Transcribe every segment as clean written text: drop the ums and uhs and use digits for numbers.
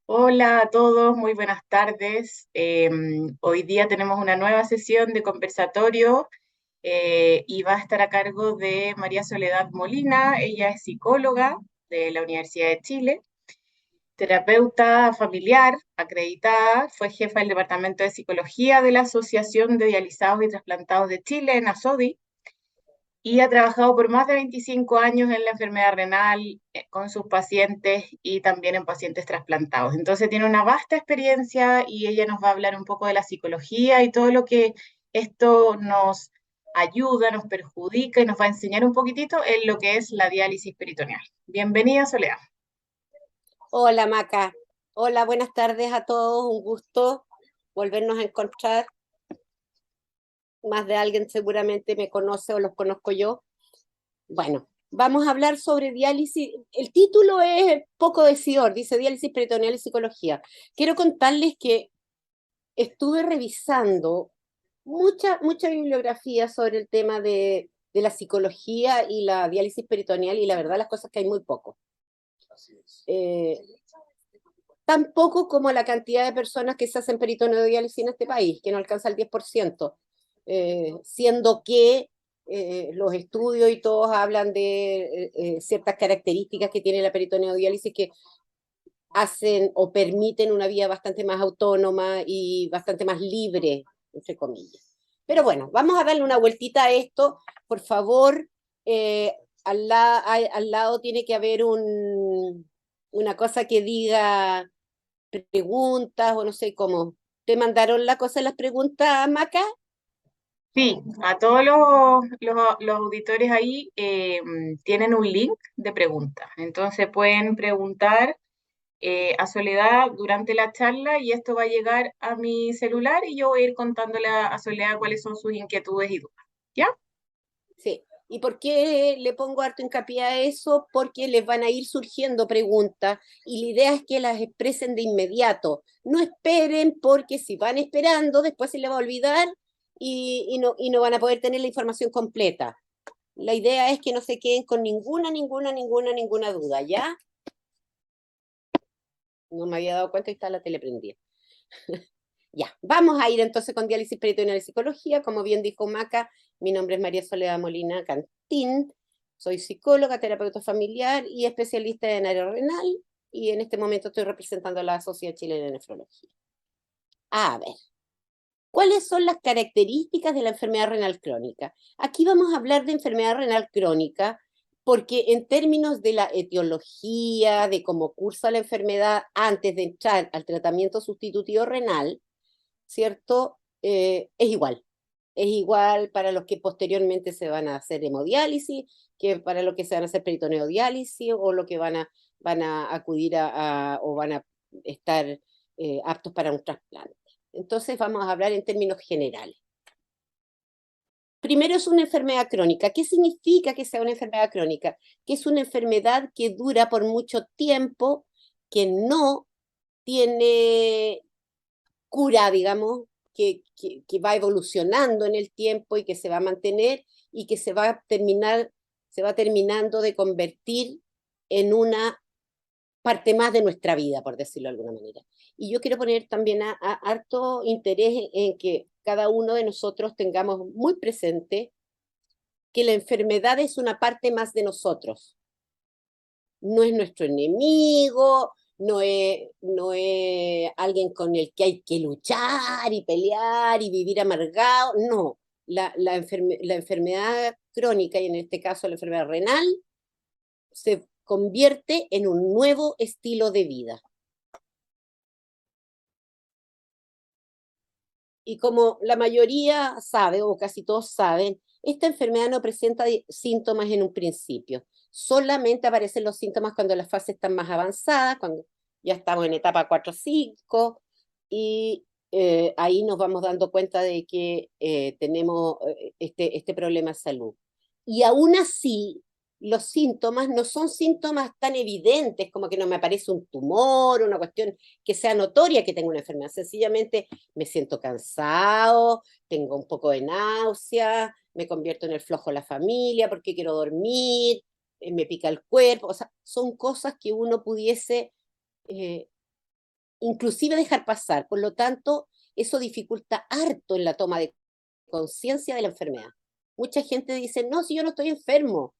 Hola a todos, muy buenas tardes. Hoy día tenemos una nueva sesión de conversatorio y va a estar a cargo de María Soledad Molina. Ella es psicóloga de la Universidad de Chile, terapeuta familiar acreditada, fue jefa del Departamento de Psicología de la Asociación de Dializados y Trasplantados de Chile, en ASODI, y ha trabajado por más de 25 años en la enfermedad renal con sus pacientes y también en pacientes trasplantados. Entonces tiene una vasta experiencia y ella nos va a hablar un poco de la psicología y todo lo que esto nos ayuda, nos perjudica y nos va a enseñar un poquitito en lo que es la diálisis peritoneal. Bienvenida, Soledad. Hola Maca, hola, buenas tardes a todos, un gusto volvernos a encontrar. Más de alguien seguramente me conoce o los conozco yo. Bueno, vamos a hablar sobre diálisis. El título es poco decidor, dice diálisis peritoneal y psicología. Quiero contarles que estuve revisando mucha bibliografía sobre el tema de la psicología y la diálisis peritoneal y la verdad las cosas que hay muy poco. Eh, Tan poco como la cantidad de personas que se hacen peritoneodiálisis en este país, que no alcanza el 10%, siendo que los estudios y todos hablan de ciertas características que tiene la peritoneodiálisis que hacen o permiten una vida bastante más autónoma y bastante más libre, entre comillas. Pero bueno, vamos a darle una vueltita a esto. Por favor, al lado tiene que haber una cosa que diga preguntas o no sé cómo. ¿Te mandaron la cosa, las preguntas, Maca? Sí, a todos los auditores ahí tienen un link de preguntas. Entonces pueden preguntar a Soledad durante la charla y esto va a llegar a mi celular y yo voy a ir contándole a Soledad cuáles son sus inquietudes y dudas. ¿Ya? Sí. ¿Y por qué le pongo harto hincapié a eso? Porque les van a ir surgiendo preguntas y la idea es que las expresen de inmediato. No esperen porque si van esperando, después se les va a olvidar y no van a poder tener la información completa. La idea es que no se queden con ninguna duda, ¿ya? No me había dado cuenta y está la tele prendida. Ya, vamos a ir entonces con diálisis peritoneal y psicología. Como bien dijo Maca, mi nombre es María Soledad Molina Cantín. Soy psicóloga, terapeuta familiar y especialista en área renal. Y en este momento estoy representando a la Sociedad Chilena de Nefrología. A ver, ¿cuáles son las características de la enfermedad renal crónica? Aquí vamos a hablar de enfermedad renal crónica porque en términos de la etiología, de cómo cursa la enfermedad antes de entrar al tratamiento sustitutivo renal, ¿cierto? Es igual. Es igual para los que posteriormente se van a hacer hemodiálisis, que para los que se van a hacer peritoneodiálisis o los que van a acudir o van a estar aptos para un trasplante. Entonces vamos a hablar en términos generales. Primero es una enfermedad crónica. ¿Qué significa que sea una enfermedad crónica? Que es una enfermedad que dura por mucho tiempo, que no tiene cura, digamos, que va evolucionando en el tiempo y que se va a mantener y que se va terminando de convertir en una parte más de nuestra vida, por decirlo de alguna manera. Y yo quiero poner también a harto interés en que cada uno de nosotros tengamos muy presente que la enfermedad es una parte más de nosotros, no es nuestro enemigo, no es alguien con el que hay que luchar y pelear y vivir amargado, no. La enfermedad crónica, y en este caso la enfermedad renal, se convierte en un nuevo estilo de vida. Y como la mayoría sabe, o casi todos saben, esta enfermedad no presenta síntomas en un principio. Solamente aparecen los síntomas cuando las fases están más avanzadas, cuando ya estamos en etapa 4 o 5, y ahí nos vamos dando cuenta de que tenemos este problema de salud. Y aún así, los síntomas no son síntomas tan evidentes como que no me aparece un tumor, una cuestión que sea notoria que tengo una enfermedad. Sencillamente me siento cansado, tengo un poco de náusea, me convierto en el flojo de la familia porque quiero dormir, me pica el cuerpo, o sea, son cosas que uno pudiese inclusive dejar pasar. Por lo tanto, eso dificulta harto en la toma de conciencia de la enfermedad. Mucha gente dice, no, si yo no estoy enfermo,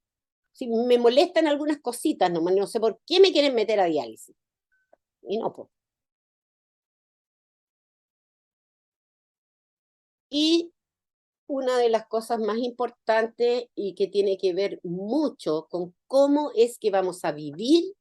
si me molestan algunas cositas nomás, no sé por qué me quieren meter a diálisis. Y no, pues. Y una de las cosas más importantes y que tiene que ver mucho con cómo es que vamos a vivir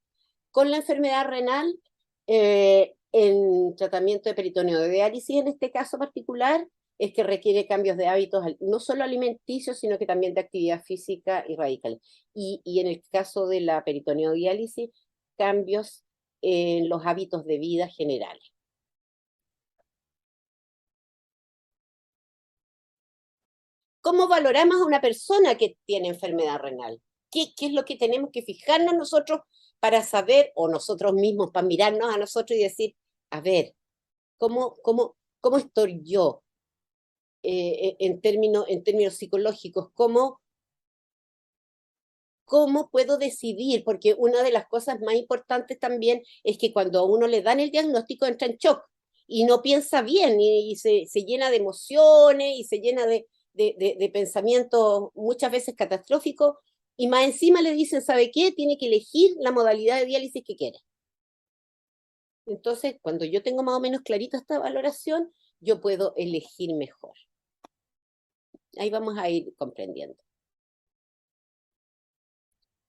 con la enfermedad renal en tratamiento de peritoneo de diálisis, en este caso particular, es que requiere cambios de hábitos, no solo alimenticios, sino que también de actividad física y radical. Y en el caso de la peritoneo diálisis, cambios en los hábitos de vida generales. ¿Cómo valoramos a una persona que tiene enfermedad renal? ¿Qué es lo que tenemos que fijarnos nosotros para saber, o nosotros mismos, para mirarnos a nosotros y decir, a ver, ¿cómo estoy yo en términos psicológicos? ¿Cómo puedo decidir? Porque una de las cosas más importantes también es que cuando a uno le dan el diagnóstico entra en shock y no piensa bien y se llena de emociones y se llena de pensamientos muchas veces catastróficos y más encima le dicen, ¿sabe qué? Tiene que elegir la modalidad de diálisis que quiere. Entonces, cuando yo tengo más o menos clarita esta valoración, yo puedo elegir mejor. Ahí vamos a ir comprendiendo.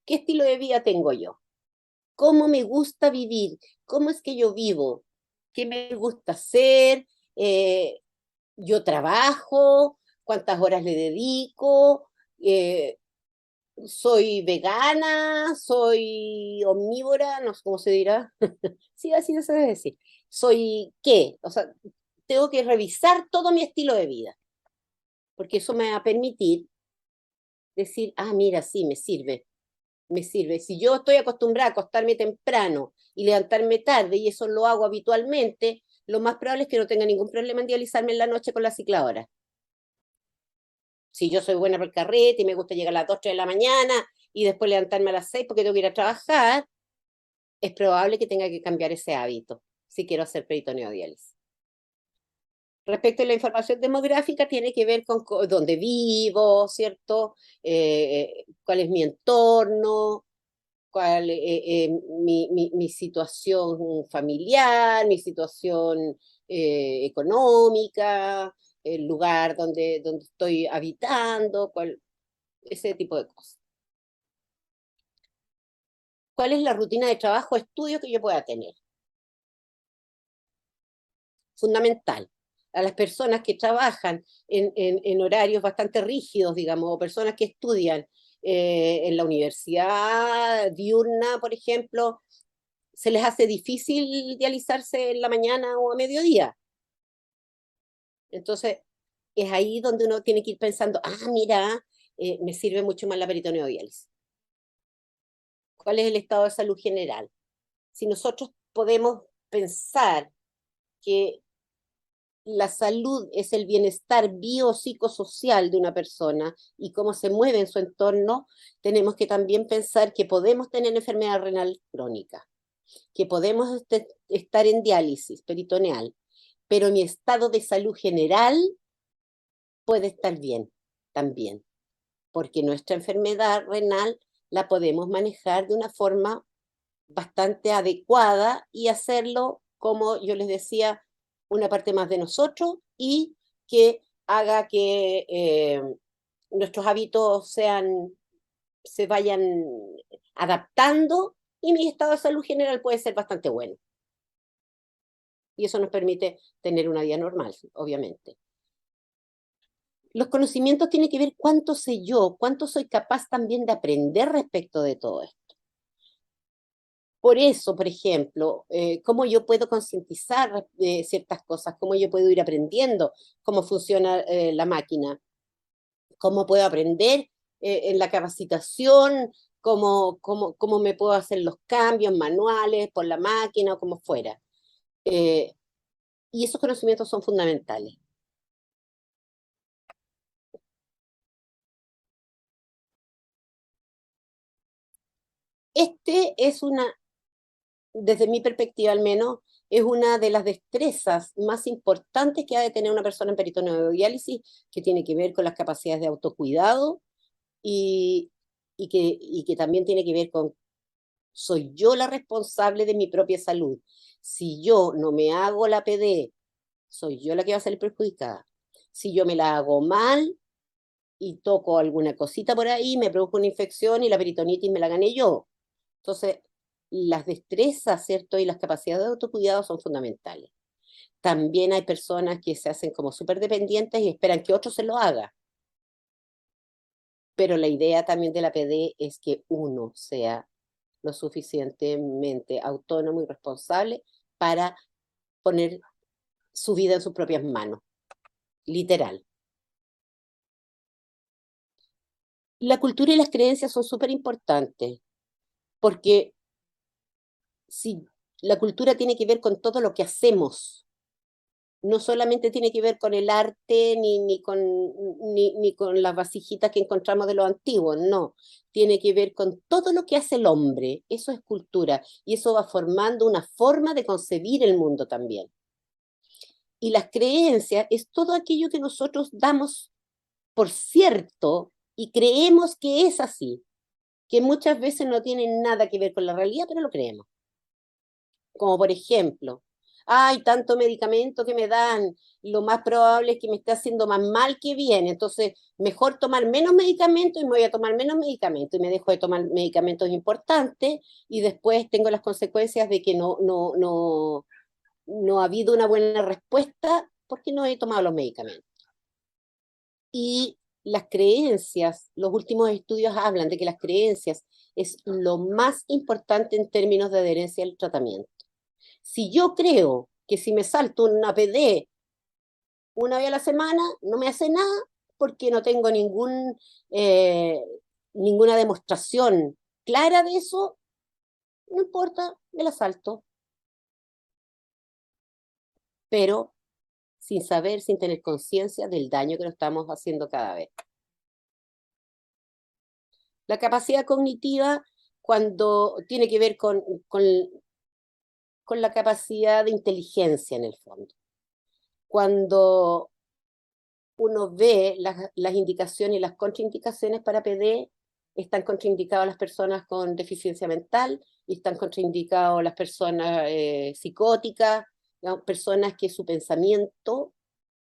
¿Qué estilo de vida tengo yo? ¿Cómo me gusta vivir? ¿Cómo es que yo vivo? ¿Qué me gusta hacer? Yo trabajo, ¿cuántas horas le dedico? ¿Soy vegana? ¿Soy omnívora? No sé cómo se dirá. Sí, así no se debe decir. ¿Soy qué? O sea, tengo que revisar todo mi estilo de vida, porque eso me va a permitir decir, ah, mira, sí, me sirve, me sirve. Si yo estoy acostumbrada a acostarme temprano y levantarme tarde, y eso lo hago habitualmente, lo más probable es que no tenga ningún problema en dializarme en la noche con la cicladora. Si yo soy buena por el carrete y me gusta llegar a las 2, 3 de la mañana y después levantarme a las 6 porque tengo que ir a trabajar, es probable que tenga que cambiar ese hábito si quiero hacer peritoneo diálisis. Respecto a la información demográfica, tiene que ver con dónde vivo, ¿cierto? Cuál es mi entorno, mi situación familiar, mi situación económica, el lugar donde estoy habitando, ese tipo de cosas. ¿Cuál es la rutina de trabajo o estudio que yo pueda tener? Fundamental. A las personas que trabajan en horarios bastante rígidos, digamos, o personas que estudian en la universidad diurna, por ejemplo, se les hace difícil dializarse en la mañana o a mediodía. Entonces, es ahí donde uno tiene que ir pensando, ah, mira, me sirve mucho más la peritoneodiálisis. ¿Cuál es el estado de salud general? Si nosotros podemos pensar que la salud es el bienestar biopsicosocial de una persona y cómo se mueve en su entorno, tenemos que también pensar que podemos tener enfermedad renal crónica, que podemos estar en diálisis peritoneal, pero mi estado de salud general puede estar bien también, porque nuestra enfermedad renal la podemos manejar de una forma bastante adecuada y hacerlo, como yo les decía, una parte más de nosotros y que haga que nuestros hábitos se vayan adaptando y mi estado de salud general puede ser bastante bueno. Y eso nos permite tener una vida normal, obviamente. Los conocimientos tienen que ver cuánto sé yo, cuánto soy capaz también de aprender respecto de todo esto. Por eso, por ejemplo, cómo yo puedo concientizar ciertas cosas, cómo yo puedo ir aprendiendo cómo funciona la máquina, cómo puedo aprender en la capacitación, cómo me puedo hacer los cambios manuales por la máquina o como fuera. Eh, y esos conocimientos son fundamentales. Este es desde mi perspectiva al menos, es una de las destrezas más importantes que ha de tener una persona en peritoneodiálisis, que tiene que ver con las capacidades de autocuidado y, y que también tiene que ver con, soy yo la responsable de mi propia salud. Si yo no me hago la PD, soy yo la que va a salir perjudicada. Si yo me la hago mal y toco alguna cosita por ahí, me produjo una infección y la peritonitis me la gané yo. Entonces, las destrezas, ¿cierto? Y las capacidades de autocuidado son fundamentales. También hay personas que se hacen como súper dependientes y esperan que otro se lo haga. Pero la idea también de la PD es que uno sea lo suficientemente autónomo y responsable para poner su vida en sus propias manos, literal. La cultura y las creencias son súper importantes, porque si la cultura tiene que ver con todo lo que hacemos, no solamente tiene que ver con el arte ni con las vasijitas que encontramos de los antiguos, no, tiene que ver con todo lo que hace el hombre, eso es cultura, y eso va formando una forma de concebir el mundo también. Y las creencias es todo aquello que nosotros damos por cierto y creemos que es así, que muchas veces no tienen nada que ver con la realidad, pero lo creemos. Como por ejemplo, hay tanto medicamento que me dan, lo más probable es que me esté haciendo más mal que bien, entonces mejor tomar menos medicamentos y me voy a tomar menos medicamentos y me dejo de tomar medicamentos importantes y después tengo las consecuencias de que no ha habido una buena respuesta porque no he tomado los medicamentos. Y las creencias, los últimos estudios hablan de que las creencias es lo más importante en términos de adherencia al tratamiento. Si yo creo que si me salto una PD una vez a la semana, no me hace nada porque no tengo eh, ninguna demostración clara de eso, no importa, me la salto. Pero sin saber, sin tener conciencia del daño que nos estamos haciendo cada vez. La capacidad cognitiva, cuando tiene que ver con la capacidad de inteligencia en el fondo. Cuando uno ve las indicaciones y las contraindicaciones para PD, están contraindicadas las personas con deficiencia mental y están contraindicadas las personas psicóticas, ¿no? Personas que su pensamiento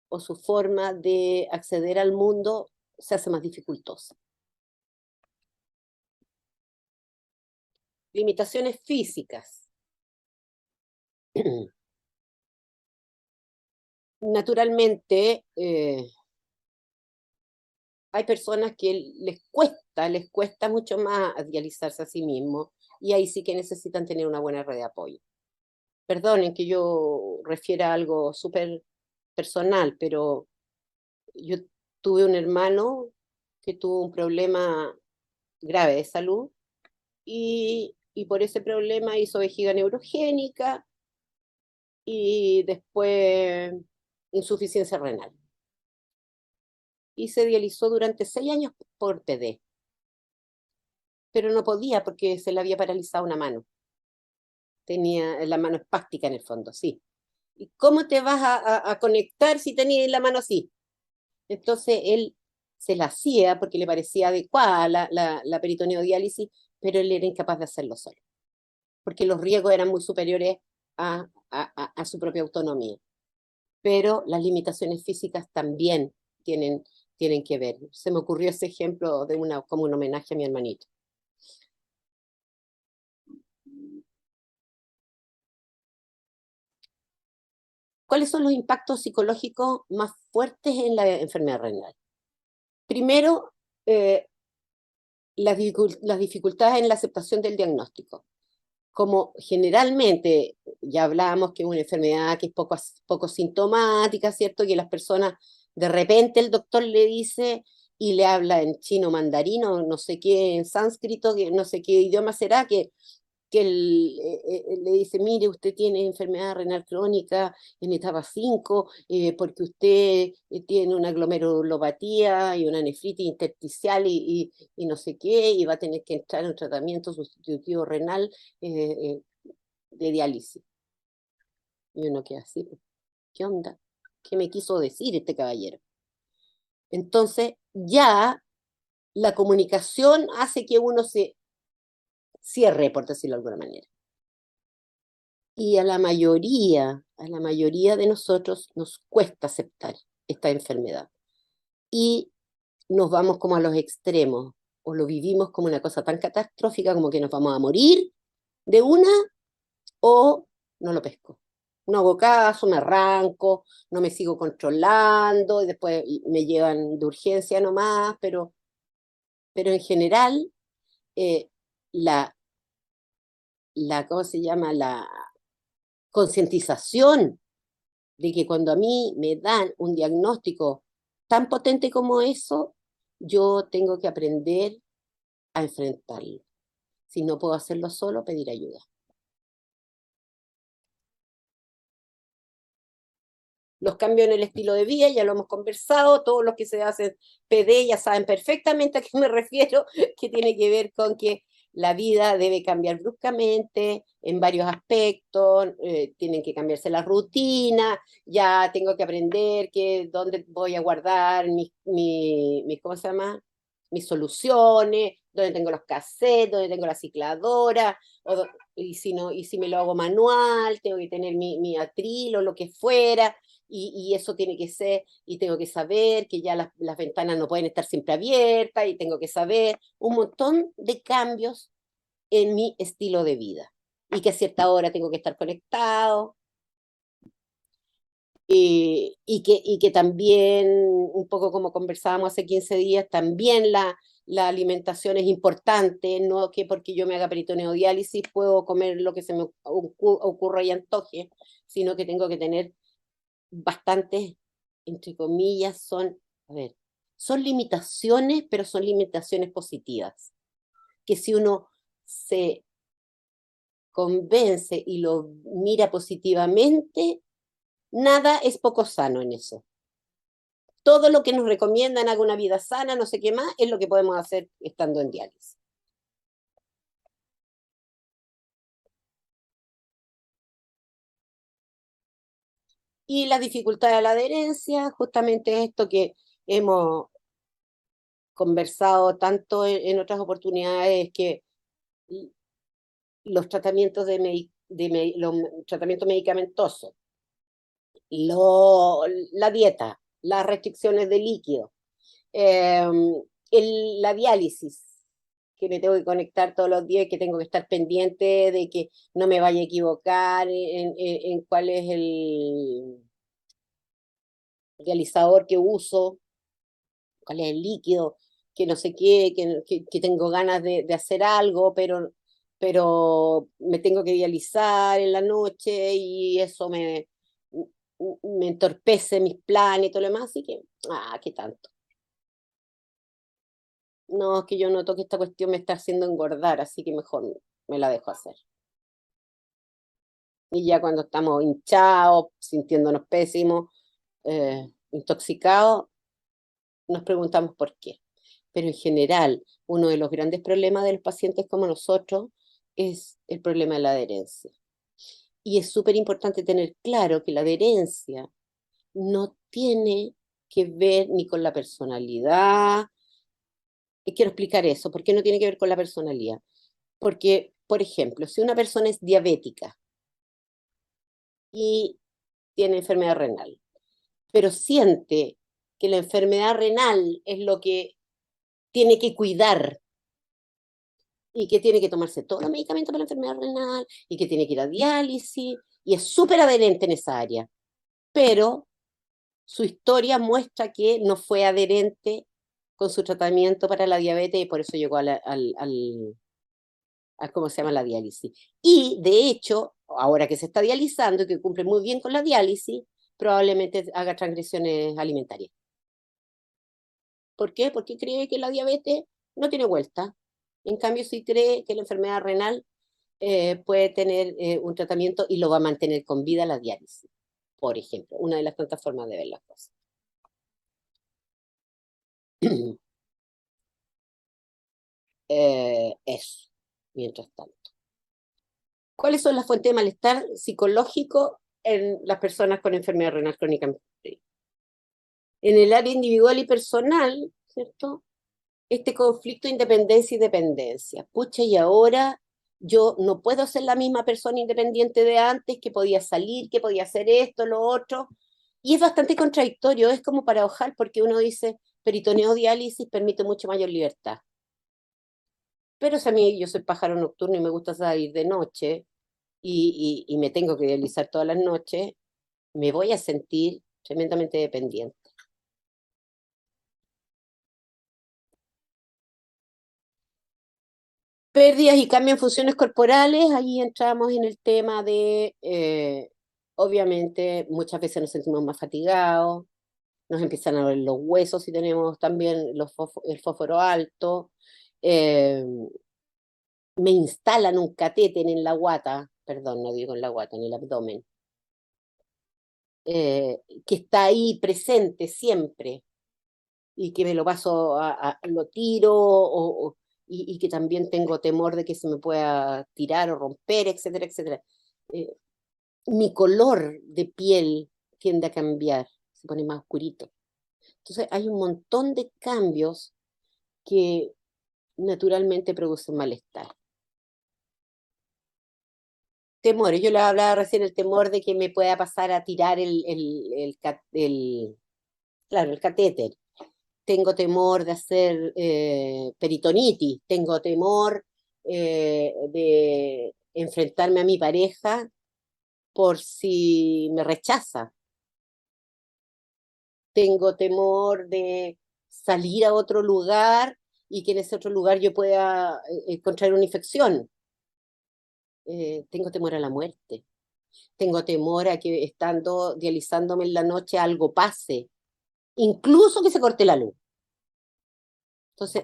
o su forma de acceder al mundo se hace más dificultosa. Limitaciones físicas. Naturalmente, hay personas que les cuesta mucho más dializarse a sí mismos y ahí sí que necesitan tener una buena red de apoyo. Perdonen que yo refiera a algo súper personal, pero yo tuve un hermano que tuvo un problema grave de salud y por ese problema hizo vejiga neurogénica y después insuficiencia renal. Y se dializó durante 6 años por PD, pero no podía porque se le había paralizado una mano. Tenía la mano espástica en el fondo, sí. ¿Y cómo te vas a conectar si tenías la mano así? Entonces él se la hacía porque le parecía adecuada la peritoneodiálisis, pero él era incapaz de hacerlo solo, porque los riesgos eran muy superiores a su propia autonomía. Pero las limitaciones físicas también tienen que ver. Se me ocurrió ese ejemplo como un homenaje a mi hermanito. ¿Cuáles son los impactos psicológicos más fuertes en la enfermedad renal? Primero, las dificultades en la aceptación del diagnóstico. Como generalmente ya hablábamos que es una enfermedad que es poco sintomática, ¿cierto? Que las personas, de repente el doctor le dice y le habla en chino mandarino, no sé qué, en sánscrito, que no sé qué idioma será, que le dice, mire, usted tiene enfermedad renal crónica en etapa 5 porque usted tiene una glomerulopatía y una nefritis intersticial y no sé qué, y va a tener que entrar en un tratamiento sustitutivo renal de diálisis. Y uno queda así, ¿qué onda? ¿Qué me quiso decir este caballero? Entonces, ya la comunicación hace que uno se cierre, por decirlo de alguna manera. Y a la mayoría de nosotros nos cuesta aceptar esta enfermedad. Y nos vamos como a los extremos, o lo vivimos como una cosa tan catastrófica como que nos vamos a morir de una, o no lo pesco. No hago caso, me arranco, no me sigo controlando, y después me llevan de urgencia nomás, pero en general, eh, la, ¿cómo se llama? La concientización de que cuando a mí me dan un diagnóstico tan potente como eso, yo tengo que aprender a enfrentarlo. Si no puedo hacerlo solo, pedir ayuda. Los cambios en el estilo de vida, ya lo hemos conversado, todos los que se hacen PD ya saben perfectamente a qué me refiero, que tiene que ver con que la vida debe cambiar bruscamente en varios aspectos, tienen que cambiarse la rutina, ya tengo que aprender que dónde voy a guardar ¿cómo se llama? Mis soluciones, dónde tengo los cassettes, dónde tengo la cicladora, y si no, y si me lo hago manual, tengo que tener mi atril o lo que fuera, y eso tiene que ser, y tengo que saber que ya las ventanas no pueden estar siempre abiertas, y tengo que saber un montón de cambios en mi estilo de vida, y que a cierta hora tengo que estar conectado, y que también, un poco como conversábamos hace 15 días, también la alimentación es importante, no que porque yo me haga peritoneodiálisis puedo comer lo que se me ocurra y antoje, sino que tengo que tener bastantes, entre comillas, a ver, son limitaciones, pero son limitaciones positivas, que si uno se convence y lo mira positivamente, nada es poco sano en eso. Todo lo que nos recomiendan, haga una vida sana, no sé qué más, es lo que podemos hacer estando en diálisis. Y la dificultad de la adherencia, justamente esto que hemos conversado tanto en otras oportunidades, que los tratamientos los tratamientos medicamentosos, la dieta, las restricciones de líquido, eh, la diálisis, que me tengo que conectar todos los días, que tengo que estar pendiente de que no me vaya a equivocar en cuál es el dializador que uso, cuál es el líquido, que no sé qué, que tengo ganas de hacer algo, pero me tengo que dializar en la noche y eso me entorpece mis planes y todo lo demás, así que, qué tanto. No, es que yo noto que esta cuestión me está haciendo engordar, así que mejor me la dejo hacer. Y ya cuando estamos hinchados, sintiéndonos pésimos, intoxicados, nos preguntamos por qué. Pero en general, uno de los grandes problemas de los pacientes como nosotros es el problema de la adherencia. Y es súper importante tener claro que la adherencia no tiene que ver ni con la personalidad. Y quiero explicar eso, ¿por qué no tiene que ver con la personalidad? Porque, por ejemplo, si una persona es diabética y tiene enfermedad renal, pero siente que la enfermedad renal es lo que tiene que cuidar y que tiene que tomarse todos los medicamentos para la enfermedad renal y que tiene que ir a diálisis y es súper adherente en esa área, pero su historia muestra que no fue adherente con su tratamiento para la diabetes y por eso llegó a ¿cómo se llama? La diálisis. Y de hecho, ahora que se está dializando y que cumple muy bien con la diálisis, probablemente haga transgresiones alimentarias. ¿Por qué? Porque cree que la diabetes no tiene vuelta. En cambio, si cree que la enfermedad renal puede tener un tratamiento y lo va a mantener con vida la diálisis, por ejemplo, una de las tantas formas de ver las cosas. Eso, mientras tanto. ¿Cuáles son las fuentes de malestar psicológico? en las personas con enfermedad renal crónica. En el área individual y personal, ¿cierto? Este conflicto de independencia y dependencia. Pucha, y ahora yo no puedo ser la misma persona independiente de antes, que podía salir, que podía hacer esto, lo otro. Y es bastante contradictorio, es como paradojar, porque uno dice, peritoneo diálisis permite mucho mayor libertad. Pero si a mí yo soy pájaro nocturno y me gusta salir de noche y me tengo que dializar todas las noches, me voy a sentir tremendamente dependiente. Pérdidas y cambios en funciones corporales, ahí entramos en el tema de, obviamente, muchas veces nos sentimos más fatigados, nos empiezan a doler los huesos si tenemos también el fósforo alto, eh, me instalan un catéter en la guata, perdón, no digo en la guata, en el abdomen, que está ahí presente siempre y que me lo paso, lo tiro y que también tengo temor de que se me pueda tirar o romper, etcétera, etcétera. Eh, Mi color de piel tiende a cambiar, se pone más oscurito. Entonces hay un montón de cambios que naturalmente producen malestar. Temores, yo le hablaba recién el temor de que me pueda pasar a tirar claro, el catéter. Tengo temor de hacer peritonitis, tengo temor de enfrentarme a mi pareja por si me rechaza, tengo temor de salir a otro lugar y que en ese otro lugar yo pueda contraer una infección. Tengo temor a la muerte, tengo temor a que estando dializándome en la noche algo pase, incluso que se corte la luz. Entonces,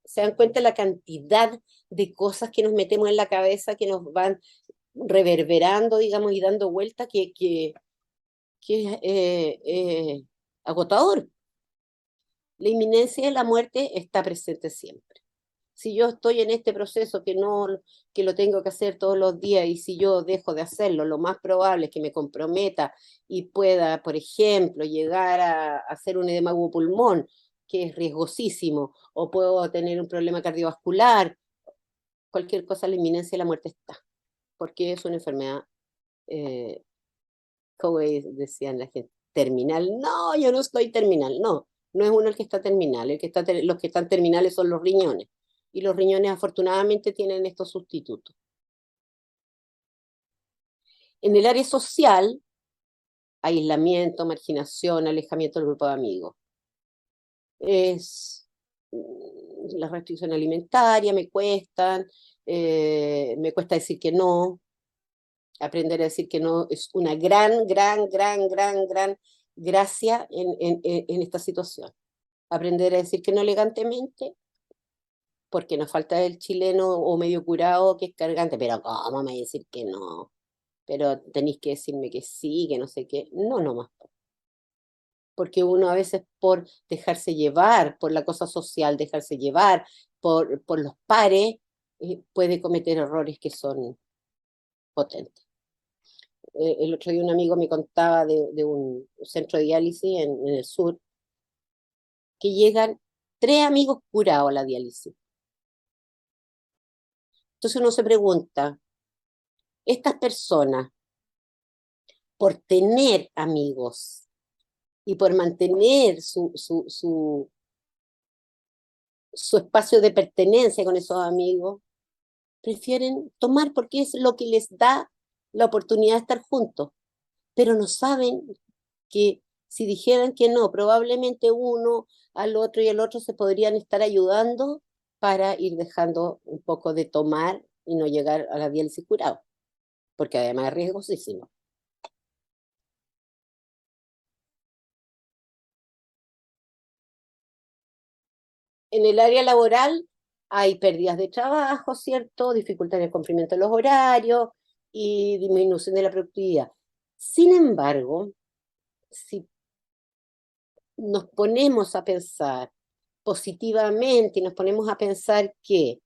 se dan cuenta la cantidad de cosas que nos metemos en la cabeza que nos van reverberando, digamos, y dando vuelta que es agotador. La inminencia de la muerte está presente siempre. Si yo estoy en este proceso que lo tengo que hacer todos los días y si yo dejo de hacerlo, lo más probable es que me comprometa y pueda, por ejemplo, llegar a hacer un edema pulmón, que es riesgosísimo, o puedo tener un problema cardiovascular, cualquier cosa, la inminencia de la muerte está, porque es una enfermedad, eh, como decían la gente, terminal. No, yo no estoy terminal, no, no es uno el que está terminal, los que están terminales son los riñones, y los riñones afortunadamente tienen estos sustitutos. En el área social, aislamiento, marginación, alejamiento del grupo de amigos. Es la restricción alimentaria, me cuesta decir que no, aprender a decir que no es una gran gracia en esta situación. Aprender a decir que no elegantemente, porque nos falta el chileno o medio curado que es cargante, pero ¿cómo me decir que no? Pero tenéis que decirme que sí, que no sé qué. No, nomás. Porque uno a veces por dejarse llevar, por la cosa social, dejarse llevar, por los pares, puede cometer errores que son potentes. El otro día un amigo me contaba de un centro de diálisis en el sur, que llegan 3 amigos curados a la diálisis. Entonces uno se pregunta, estas personas, por tener amigos y por mantener su espacio de pertenencia con esos amigos, prefieren tomar porque es lo que les da la oportunidad de estar juntos, pero no saben que si dijeran que no, probablemente uno al otro y al otro se podrían estar ayudando para ir dejando un poco de tomar y no llegar a la diálisis curado, porque además es riesgosísimo. En el área laboral hay pérdidas de trabajo, ¿cierto? Dificultad en el cumplimiento de los horarios y disminución de la productividad. Sin embargo, si nos ponemos a pensar positivamente y nos ponemos a pensar que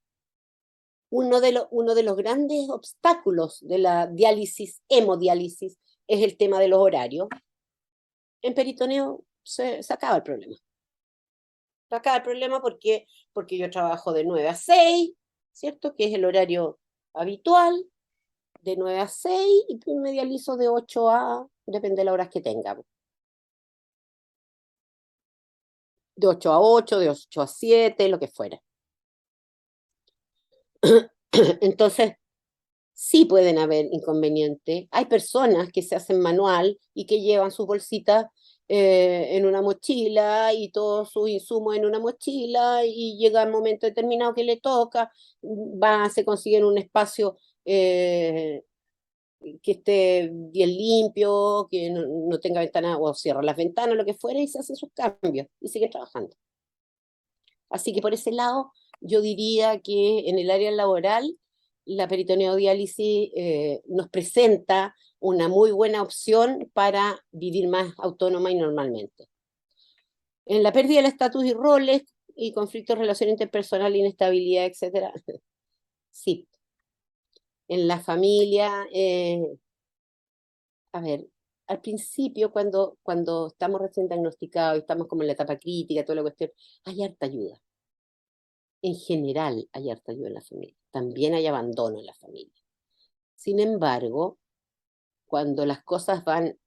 uno de los grandes obstáculos de la diálisis, hemodiálisis, es el tema de los horarios. En peritoneo se acaba el problema. Se acaba el problema porque yo trabajo de 9 a 6, ¿cierto? Que es el horario habitual, de 9 a 6, y me dializo de 8 a, depende de las horas que tenga. De 8 a 8, de 8 a 7, lo que fuera. Entonces, sí pueden haber inconvenientes. Hay personas que se hacen manual y que llevan sus bolsitas en una mochila y todos sus insumos en una mochila, y llega el momento determinado que le toca, va, se consiguen un espacio que esté bien limpio, que no tenga ventana, o cierra las ventanas, lo que fuera, y se hacen sus cambios y siguen trabajando. Así que por ese lado, yo diría que en el área laboral, la peritoneodiálisis nos presenta una muy buena opción para vivir más autónoma y normalmente. En la pérdida del estatus y roles y conflictos de relación interpersonal, inestabilidad, etcétera, sí. En la familia, a ver, al principio, cuando estamos recién diagnosticados y estamos como en la etapa crítica, toda la cuestión, hay harta ayuda. En general hay harta ayuda en la familia. También hay abandono en la familia. Sin embargo, cuando las cosas van,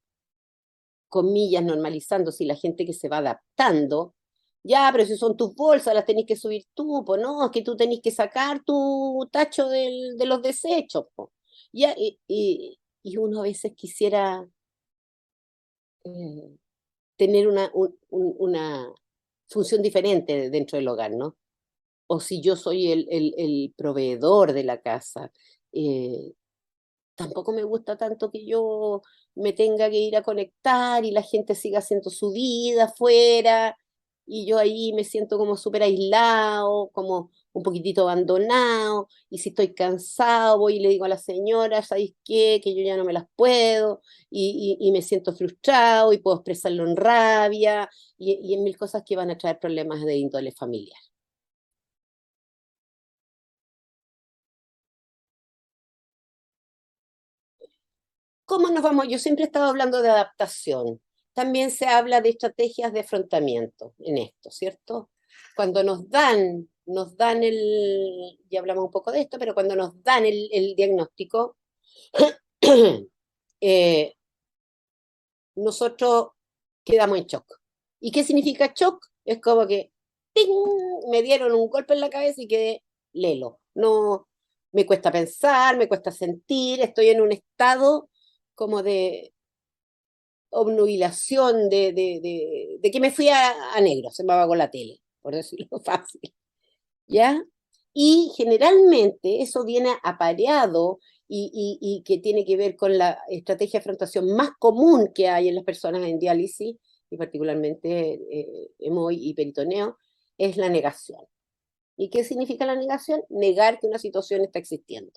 comillas, normalizándose y la gente que se va adaptando, ya, pero si son tus bolsas, las tenés que subir tú, pues no, es que tú tenés que sacar tu tacho de los desechos, po. Ya, y uno a veces quisiera eh, tener una función diferente dentro del hogar, ¿no? O si yo soy el proveedor de la casa, eh, tampoco me gusta tanto que yo me tenga que ir a conectar y la gente siga haciendo su vida afuera, y yo ahí me siento como súper aislado, como un poquitito abandonado, y si estoy cansado voy y le digo a la señora, ¿sabéis qué? Que yo ya no me las puedo, y me siento frustrado y puedo expresarlo en rabia y en mil cosas que van a traer problemas de índole familiar. ¿Cómo nos vamos? Yo siempre he estado hablando de adaptación. También se habla de estrategias de afrontamiento en esto, ¿cierto? Cuando nos dan ya hablamos un poco de esto, pero cuando nos dan el diagnóstico, eh, nosotros quedamos en shock. ¿Y qué significa shock? Es como que ¡ting! Me dieron un golpe en la cabeza y quedé lelo. No, me cuesta pensar, me cuesta sentir, estoy en un estado como de obnubilación, de que me fui a negro, se me apagó la tele, por decirlo fácil, ¿ya? Y generalmente eso viene apareado y que tiene que ver con la estrategia de afrontación más común que hay en las personas en diálisis, y particularmente hemo y peritoneo, es la negación. ¿Y qué significa la negación? Negar que una situación está existiendo.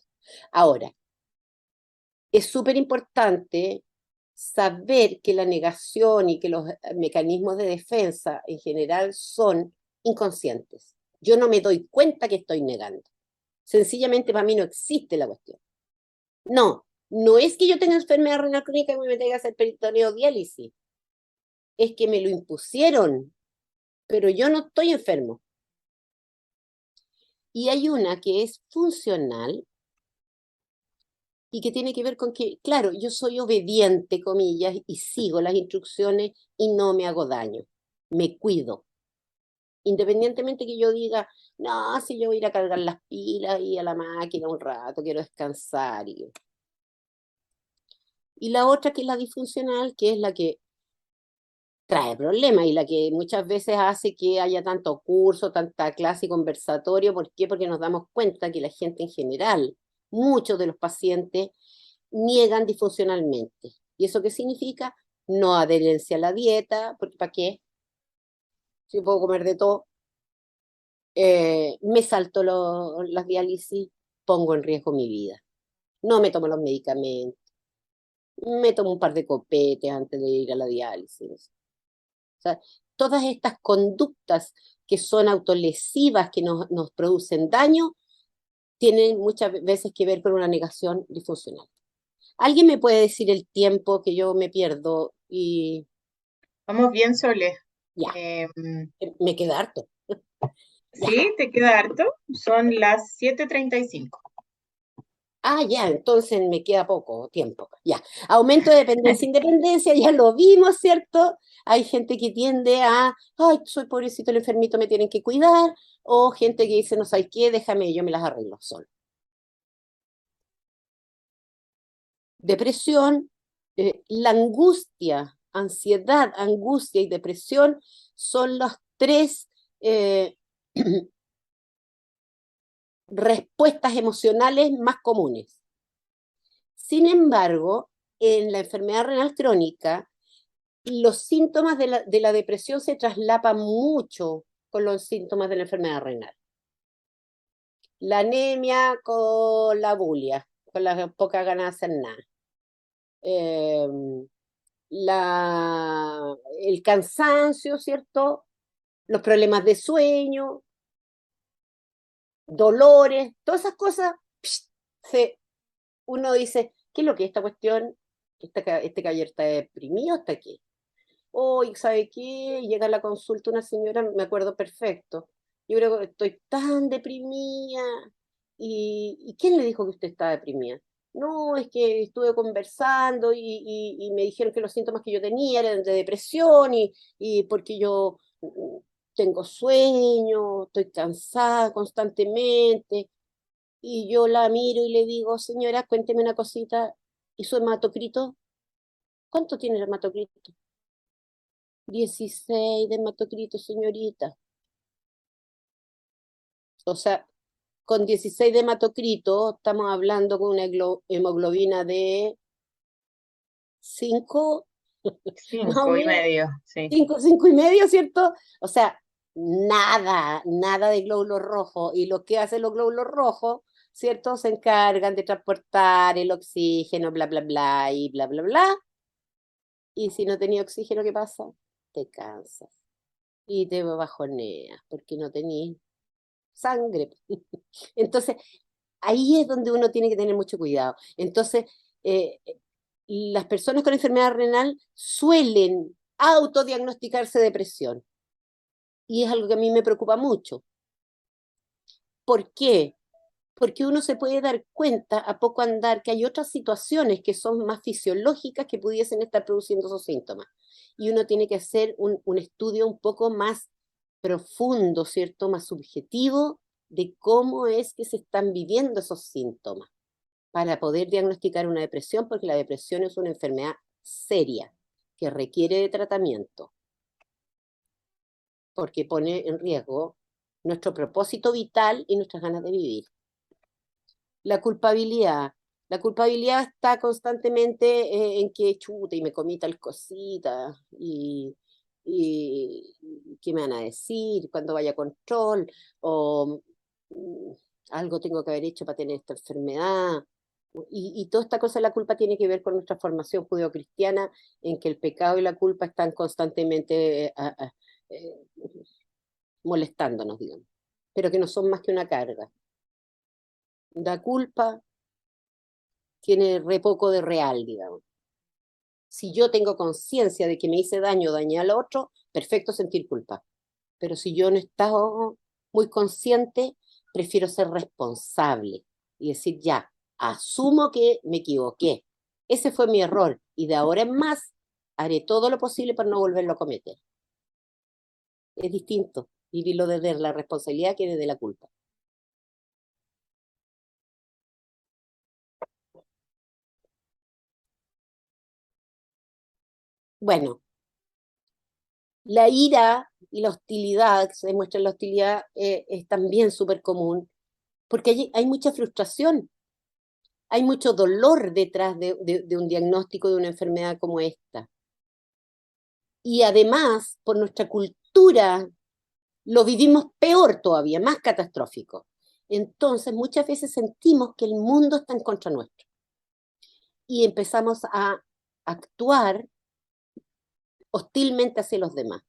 Ahora, es súper importante saber que la negación y que los mecanismos de defensa en general son inconscientes. Yo no me doy cuenta que estoy negando. Sencillamente para mí no existe la cuestión. No, no es que yo tenga enfermedad renal crónica y me tenga que hacer peritoneo diálisis. Es que me lo impusieron, pero yo no estoy enfermo. Y hay una que es funcional y que tiene que ver con que, claro, yo soy obediente, comillas, y sigo las instrucciones y no me hago daño, me cuido. Independientemente que yo diga, no, si yo voy a ir a cargar las pilas y a la máquina un rato, quiero descansar. Y la otra que es la disfuncional, que es la que trae problemas y la que muchas veces hace que haya tanto curso, tanta clase y conversatorio. ¿Por qué? Porque nos damos cuenta que la gente en general, muchos de los pacientes, niegan disfuncionalmente. ¿Y eso qué significa? No adherencia a la dieta, porque ¿para qué? Si puedo comer de todo, me salto las diálisis, pongo en riesgo mi vida. No me tomo los medicamentos, me tomo un par de copetes antes de ir a la diálisis. O sea, todas estas conductas que son autolesivas, que nos producen daño, tienen muchas veces que ver con una negación disfuncional. ¿Alguien me puede decir el tiempo que yo me pierdo? Y Vamos bien, Sole. ya, Em, me queda harto. Ya. sí, te queda harto. Son las 7:35. Ah, ya, entonces me queda poco tiempo. Ya. Aumento de dependencia, independencia, ya lo vimos, ¿cierto? Hay gente que tiende a, ay, soy pobrecito, el enfermito, me tienen que cuidar, o gente que dice, no sabes qué, déjame, yo me las arreglo solo. Depresión, la angustia, ansiedad, angustia y depresión son las tres eh, respuestas emocionales más comunes. Sin embargo, en la enfermedad renal crónica, los síntomas de la depresión se traslapan mucho con los síntomas de la enfermedad renal. La anemia con la bulia, con la poca ganas de hacer nada. Eh, el cansancio, ¿cierto? Los problemas de sueño, dolores, todas esas cosas, uno dice, ¿qué es lo que es esta cuestión? Este caballero está deprimido, ¿está aquí? Hoy, ¿sabe qué? Llega a la consulta una señora, me acuerdo perfecto. Yo creo que estoy tan deprimida. ¿Y quién le dijo que usted está deprimida? No, es que estuve conversando y me dijeron que los síntomas que yo tenía eran de depresión y porque yo tengo sueño, estoy cansada constantemente. Y yo la miro y le digo, señora, cuénteme una cosita. ¿Y su hematocrito? ¿Cuánto tiene el hematocrito? 16 de hematocrito, señorita. O sea, con 16 de hematocrito estamos hablando con una hemoglobina de 5 más o Cinco y menos, medio, sí. 5 y medio, ¿cierto? O sea, nada de glóbulos rojos. Y lo que hacen los glóbulos rojos, ¿cierto? Se encargan de transportar el oxígeno, bla, bla, bla, y bla, bla, bla. Y si no tenía oxígeno, ¿qué pasa? Te cansas y te bajoneas porque no tenías sangre. Entonces, ahí es donde uno tiene que tener mucho cuidado. Entonces, eh, las personas con enfermedad renal suelen autodiagnosticarse depresión y es algo que a mí me preocupa mucho. ¿Por qué? Porque uno se puede dar cuenta a poco andar que hay otras situaciones que son más fisiológicas que pudiesen estar produciendo esos síntomas. Y uno tiene que hacer un estudio un poco más profundo, ¿cierto? Más subjetivo de cómo es que se están viviendo esos síntomas para poder diagnosticar una depresión, porque la depresión es una enfermedad seria que requiere de tratamiento, porque pone en riesgo nuestro propósito vital y nuestras ganas de vivir. La culpabilidad. La culpabilidad está constantemente en que chuta y me comí tal cosita y qué me van a decir cuando vaya a control o mm, algo tengo que haber hecho para tener esta enfermedad. Y toda esta cosa de la culpa tiene que ver con nuestra formación judeocristiana en que el pecado y la culpa están constantemente eh, molestándonos, digamos, pero que no son más que una carga. La culpa tiene re poco de real, digamos. Si yo tengo conciencia de que me hice daño, dañé al otro, perfecto sentir culpa. Pero si yo no he estado muy consciente, prefiero ser responsable y decir, ya, asumo que me equivoqué. Ese fue mi error y de ahora en más haré todo lo posible para no volverlo a cometer. Es distinto vivirlo desde la responsabilidad que desde la culpa. Bueno, la ira y la hostilidad, que se demuestra la hostilidad, es también súper común, porque hay mucha frustración, hay mucho dolor detrás de un diagnóstico de una enfermedad como esta. Y además, por nuestra cultura, lo vivimos peor todavía, más catastrófico. Entonces, muchas veces sentimos que el mundo está en contra nuestro y empezamos a actuar hostilmente hacia los demás.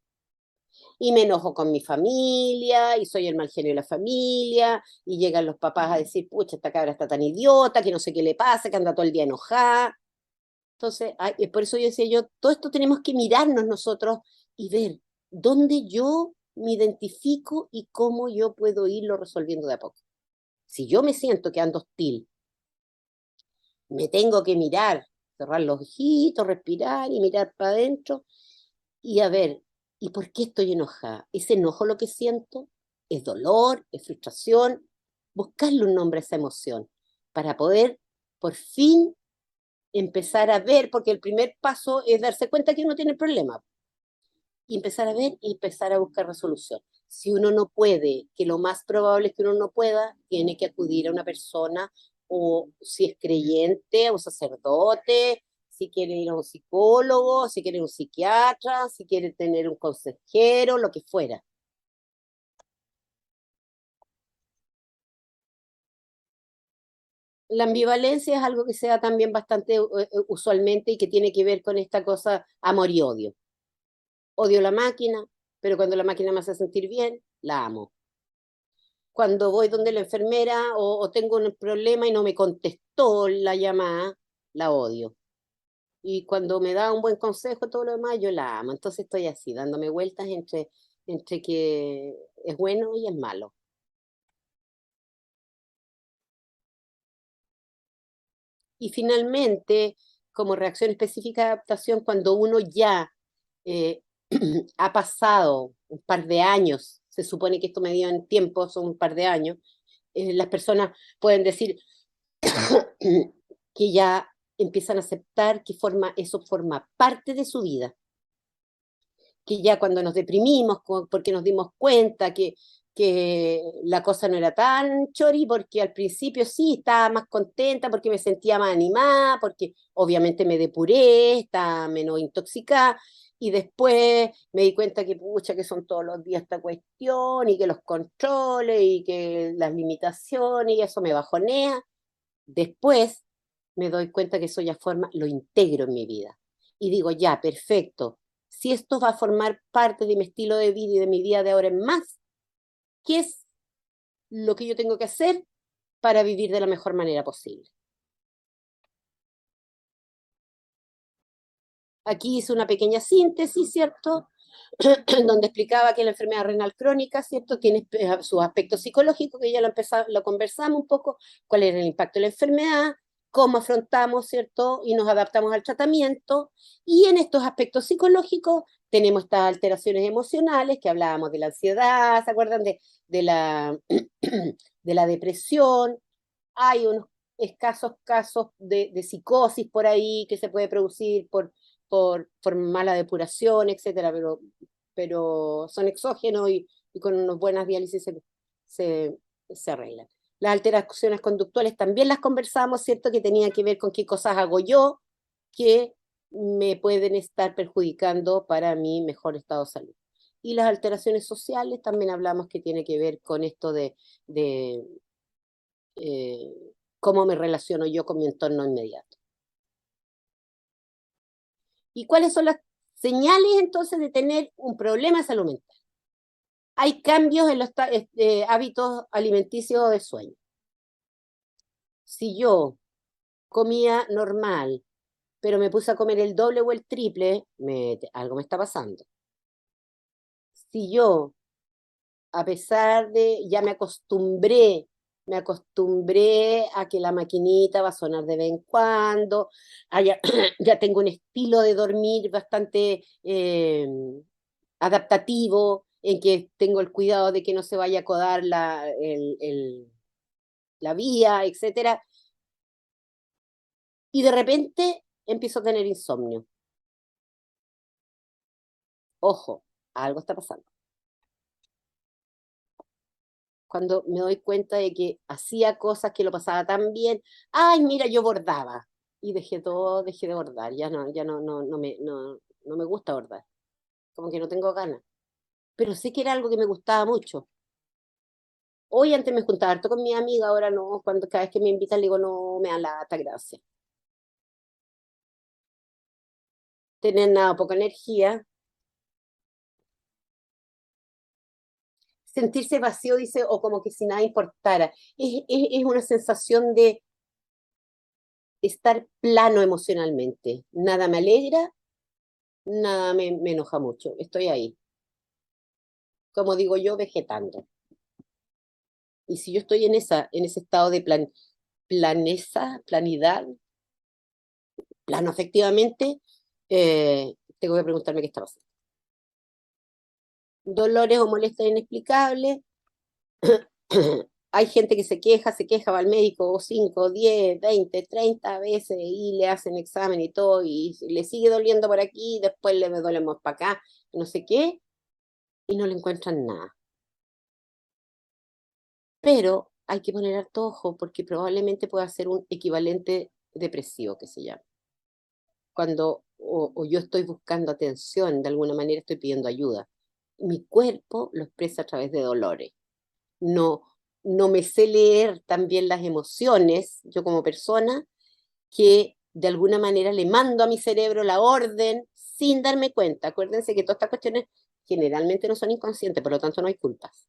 y me enojo con mi familia, y soy el mal genio de la familia, y llegan los papás a decir, pucha, esta cabra está tan idiota, que no sé qué le pasa, que anda todo el día enojada. Entonces, por eso yo decía yo, todo esto tenemos que mirarnos nosotros y ver dónde yo me identifico y cómo yo puedo irlo resolviendo de a poco. Si yo me siento que ando hostil, me tengo que mirar, cerrar los ojitos, respirar y mirar para adentro y a ver, ¿y por qué estoy enojada? ¿Es enojo lo que siento? ¿Es dolor? ¿Es frustración? Buscarle un nombre a esa emoción para poder por fin empezar a ver, porque el primer paso es darse cuenta que uno tiene el problema y empezar a ver y empezar a buscar resolución. Si uno no puede, que lo más probable es que uno no pueda, tiene que acudir a una persona o si es creyente, a un sacerdote, si quiere ir a un psicólogo, si quiere ir a un psiquiatra, si quiere tener un consejero, lo que fuera. La ambivalencia es algo que se da también bastante usualmente y que tiene que ver con esta cosa amor y odio. Odio la máquina, pero cuando la máquina me hace sentir bien, la amo. Cuando voy donde la enfermera o tengo un problema y no me contestó la llamada, la odio. Y cuando me da un buen consejo, todo lo demás, yo la amo. Entonces estoy así, dándome vueltas entre que es bueno y es malo. Y finalmente, como reacción específica de adaptación, cuando uno ya eh, ha pasado un par de años, se supone que esto medido en tiempo son un par de años, las personas pueden decir que ya empiezan a aceptar que eso forma parte de su vida, que ya cuando nos deprimimos, porque nos dimos cuenta que la cosa no era tan chori, porque al principio sí estaba más contenta, porque me sentía más animada, porque obviamente me depuré, estaba menos intoxicada, y después me di cuenta que pucha, que son todos los días esta cuestión, y que los controles, y que las limitaciones, y eso me bajonea. Después me doy cuenta que eso ya forma, lo integro en mi vida. Y digo, ya, perfecto. Si esto va a formar parte de mi estilo de vida y de mi vida de ahora en más, ¿qué es lo que yo tengo que hacer para vivir de la mejor manera posible? Aquí hice una pequeña síntesis, ¿cierto? Donde explicaba que la enfermedad renal crónica, ¿cierto? Tiene sus aspectos psicológicos, que ya lo conversamos un poco, cuál era el impacto de la enfermedad, cómo afrontamos, ¿cierto? Y nos adaptamos al tratamiento. Y en estos aspectos psicológicos tenemos estas alteraciones emocionales, que hablábamos de la ansiedad, ¿se acuerdan de la, de la depresión? Hay unos escasos casos de psicosis por ahí que se puede producir por mala depuración, etcétera, pero son exógenos y con unas buenas diálisis se, se arreglan. Las alteraciones conductuales también las conversamos, ¿cierto? Que tenían que ver con qué cosas hago yo que me pueden estar perjudicando para mi mejor estado de salud. Y las alteraciones sociales también hablamos que tiene que ver con esto de eh, cómo me relaciono yo con mi entorno inmediato. ¿Y cuáles son las señales entonces de tener un problema de salud mental? Hay cambios en los hábitos alimenticios o de sueño. Si yo comía normal, pero me puse a comer el doble o el triple, algo me está pasando. Si yo, a pesar de, ya me acostumbré a que la maquinita va a sonar de vez en cuando, ya, ya tengo un estilo de dormir bastante adaptativo, en que tengo el cuidado de que no se vaya a codar la vía, etcétera, y de repente empiezo a tener insomnio. Ojo, algo está pasando. Cuando me doy cuenta de que hacía cosas que lo pasaba tan bien, ay, mira, yo bordaba. Y dejé de bordar, ya no me gusta bordar, como que no tengo ganas. Pero sé que era algo que me gustaba mucho. Hoy antes me juntaba harto con mi amiga, ahora no, cuando cada vez que me invitan le digo, no, me da lata, gracias. Tener nada, poca energía, sentirse vacío, dice, o como que si nada importara. Es una sensación de estar plano emocionalmente. Nada me alegra, nada me enoja mucho. Estoy ahí, como digo yo, vegetando. Y si yo estoy en ese estado de planeza, planidad, plano efectivamente, tengo que preguntarme qué está pasando. Dolores o molestias inexplicables. Hay gente que se queja, va al médico 5, 10, 20, 30 veces y le hacen examen y todo, y le sigue doliendo por aquí, después le duele más para acá, no sé qué, y no le encuentran nada. Pero hay que poner harto ojo porque probablemente pueda ser un equivalente depresivo que se llama. Cuando o yo estoy buscando atención, de alguna manera estoy pidiendo ayuda. Mi cuerpo lo expresa a través de dolores. No, no me sé leer también las emociones, yo como persona, que de alguna manera le mando a mi cerebro la orden sin darme cuenta. Acuérdense que todas estas cuestiones generalmente no son inconscientes, por lo tanto no hay culpas.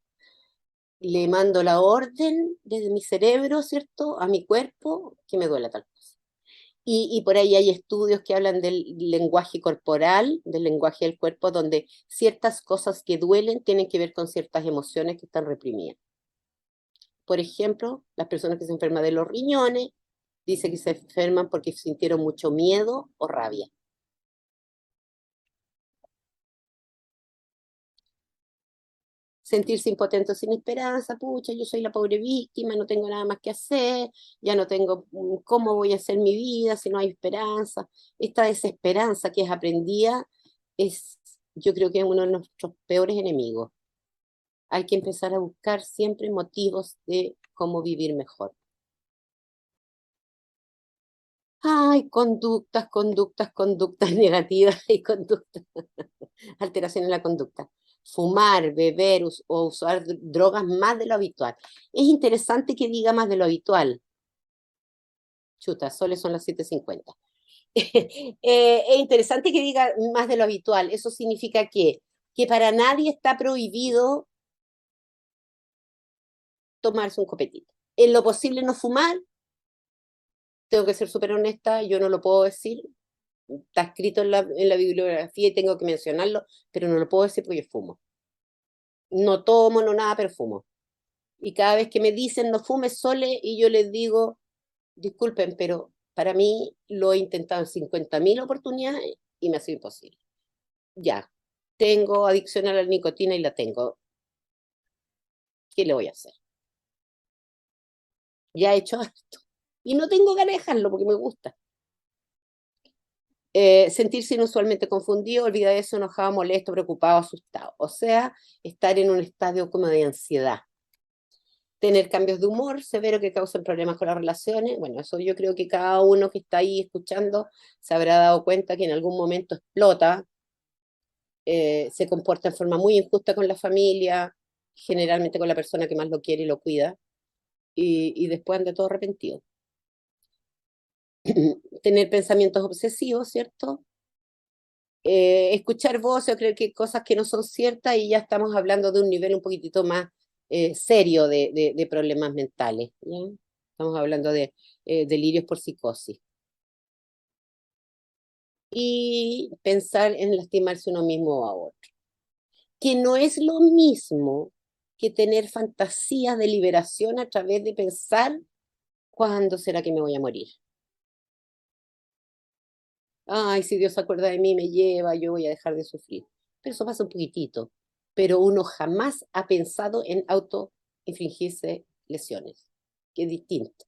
Le mando la orden desde mi cerebro, ¿cierto?, a mi cuerpo que me duele tal cosa. Y por ahí hay estudios que hablan del lenguaje corporal, del lenguaje del cuerpo, donde ciertas cosas que duelen tienen que ver con ciertas emociones que están reprimidas. Por ejemplo, las personas que se enferman de los riñones, dice que se enferman porque sintieron mucho miedo o rabia. Sentirse impotente o sin esperanza, pucha, yo soy la pobre víctima, no tengo nada más que hacer, ya no tengo cómo voy a hacer mi vida si no hay esperanza. Esta desesperanza que es aprendida es, yo creo que es uno de nuestros peores enemigos. Hay que empezar a buscar siempre motivos de cómo vivir mejor. Ay, conductas negativas y conductas, alteraciones en la conducta. Fumar, beber o usar drogas más de lo habitual. Es interesante que diga más de lo habitual. Chuta, soles son las 7:50. Es interesante que diga más de lo habitual. Eso significa que para nadie está prohibido tomarse un copetito. En lo posible no fumar, tengo que ser súper honesta, yo no lo puedo decir, está escrito en la bibliografía y tengo que mencionarlo, pero no lo puedo decir porque yo fumo. No tomo, no nada, pero fumo. Y cada vez que me dicen no fumes sole, y yo les digo, disculpen, pero para mí lo he intentado en 50.000 oportunidades y me ha sido imposible. Ya, tengo adicción a la nicotina y la tengo. ¿Qué le voy a hacer? Ya he hecho esto. Y no tengo ganas de dejarlo porque me gusta. Sentirse inusualmente confundido, olvidar eso, enojado, molesto, preocupado, asustado. O sea, estar en un estadio como de ansiedad. Tener cambios de humor severo que causen problemas con las relaciones. Bueno, eso yo creo que cada uno que está ahí escuchando se habrá dado cuenta que en algún momento explota, se comporta de forma muy injusta con la familia, generalmente con la persona que más lo quiere y lo cuida, y después anda todo arrepentido. Tener pensamientos obsesivos, ¿cierto? Escuchar voces o creer que cosas que no son ciertas y ya estamos hablando de un nivel un poquitito más serio de problemas mentales. ¿Ya? Estamos hablando de delirios por psicosis. Y pensar en lastimarse uno mismo o a otro. Que no es lo mismo que tener fantasías de liberación a través de pensar cuándo será que me voy a morir. Ay, si Dios se acuerda de mí, me lleva, yo voy a dejar de sufrir. Pero eso pasa un poquitito. Pero uno jamás ha pensado en auto-infligirse lesiones, que es distinto.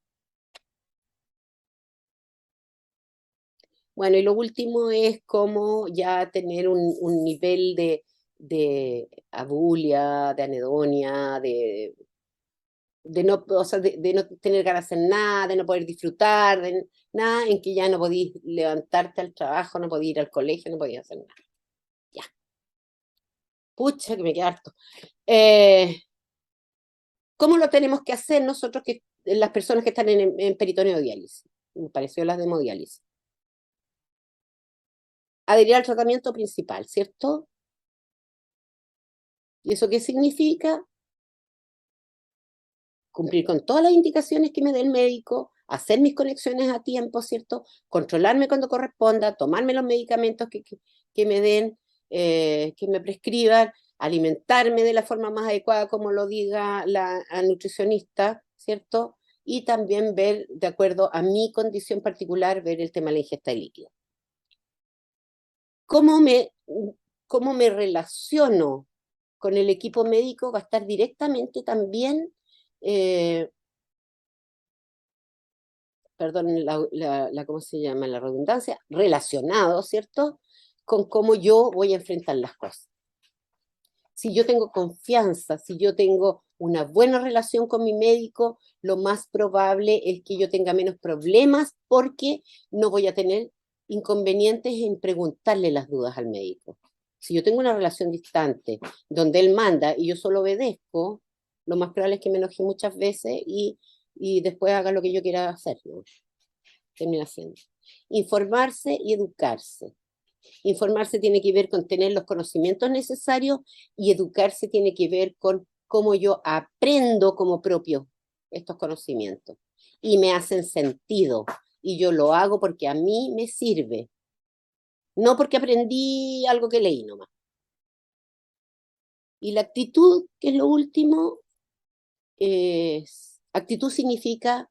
Bueno, y lo último es cómo ya tener un nivel de abulia, de anedonia, de no, o sea, de no tener ganas de hacer nada, de no poder disfrutar, de nada, en que ya no podís levantarte al trabajo, no podís ir al colegio, no podís hacer nada. Ya, pucha, que me queda harto. Eh, ¿Cómo lo tenemos que hacer nosotros, que las personas que están en peritoneo diálisis? Me pareció las de hemodiálisis. Adherir al tratamiento principal, ¿cierto? ¿Y eso qué significa? cumplir con todas las indicaciones que me dé el médico, hacer mis conexiones a tiempo, ¿cierto? Controlarme cuando corresponda, tomarme los medicamentos que me den, que me prescriban, alimentarme de la forma más adecuada, como lo diga la nutricionista, ¿cierto? Y también ver, de acuerdo a mi condición particular, ver el tema de la ingesta de líquido. ¿Cómo cómo me relaciono con el equipo médico? Va a estar directamente también, perdón, ¿cómo se llama? La redundancia, relacionado, ¿cierto? Con cómo yo voy a enfrentar las cosas. Si yo tengo confianza, si yo tengo una buena relación con mi médico, lo más probable es que yo tenga menos problemas porque no voy a tener inconvenientes en preguntarle las dudas al médico. Si yo tengo una relación distante donde él manda y yo solo obedezco, lo más probable es que me enoje muchas veces y después haga lo que yo quiera hacer, ¿no? Termina haciendo. Informarse y educarse. Informarse tiene que ver con tener los conocimientos necesarios y educarse tiene que ver con cómo yo aprendo como propio estos conocimientos y me hacen sentido y yo lo hago porque a mí me sirve, no porque aprendí algo que leí nomás. Y la actitud, que es lo último, actitud significa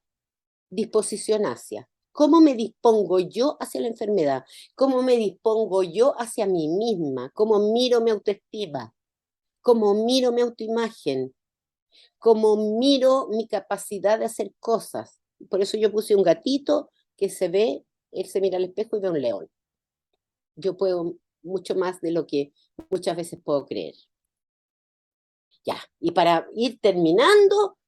disposición hacia. ¿Cómo me dispongo yo hacia la enfermedad? ¿Cómo me dispongo yo hacia mí misma? ¿Cómo miro mi autoestima? ¿Cómo miro mi autoimagen? ¿Cómo miro mi capacidad de hacer cosas? Por eso yo puse un gatito que se ve, él se mira al espejo y ve un león. Yo puedo mucho más de lo que muchas veces puedo creer. Ya, y para ir terminando,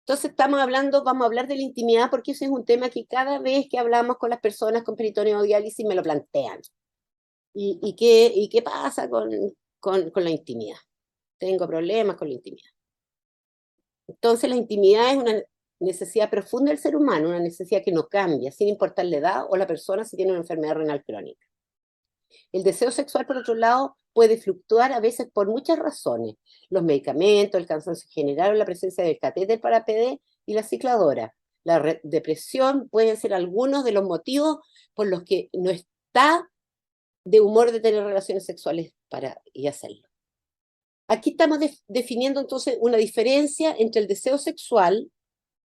entonces estamos hablando, vamos a hablar de la intimidad porque ese es un tema que cada vez que hablamos con las personas con peritoneo diálisis me lo plantean. ¿Y qué pasa con la intimidad? Tengo problemas con la intimidad. Entonces la intimidad es una necesidad profunda del ser humano, una necesidad que no cambia, sin importar la edad o la persona si tiene una enfermedad renal crónica. El deseo sexual, por otro lado, puede fluctuar a veces por muchas razones. Los medicamentos, el cansancio general o la presencia del catéter para PD y la cicladora. La depresión pueden ser algunos de los motivos por los que no está de humor de tener relaciones sexuales y hacerlo. Aquí estamos definiendo entonces una diferencia entre el deseo sexual,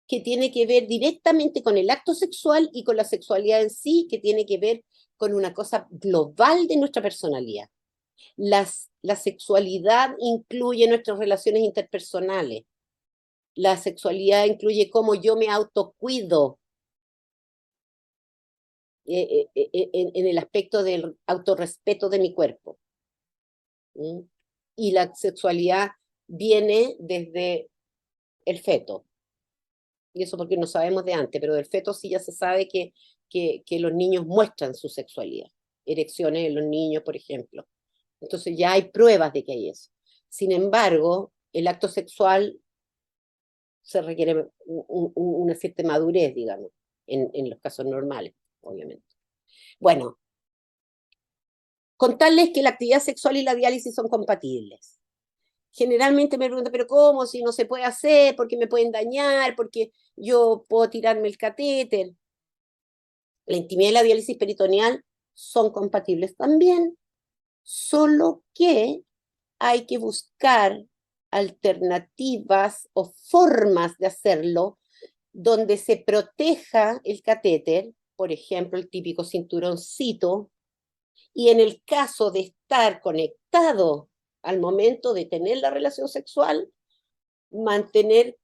que tiene que ver directamente con el acto sexual, y con la sexualidad en sí, que tiene que ver con una cosa global de nuestra personalidad. La sexualidad incluye nuestras relaciones interpersonales. La sexualidad incluye cómo yo me autocuido en el aspecto del autorrespeto de mi cuerpo. ¿Mm? Y la sexualidad viene desde el feto. Y eso porque no sabemos de antes, pero del feto sí ya se sabe que los niños muestran su sexualidad. Erecciones en los niños, por ejemplo. Entonces ya hay pruebas de que hay eso. Sin embargo, el acto sexual se requiere una cierta madurez, digamos, en los casos normales, obviamente. Bueno, contarles que la actividad sexual y la diálisis son compatibles. Generalmente me preguntan, pero ¿cómo? Si no se puede hacer, porque me pueden dañar, porque yo puedo tirarme el catéter. La intimidad y la diálisis peritoneal son compatibles también, solo que hay que buscar alternativas o formas de hacerlo donde se proteja el catéter, por ejemplo, el típico cinturoncito, y en el caso de estar conectado al momento de tener la relación sexual, mantener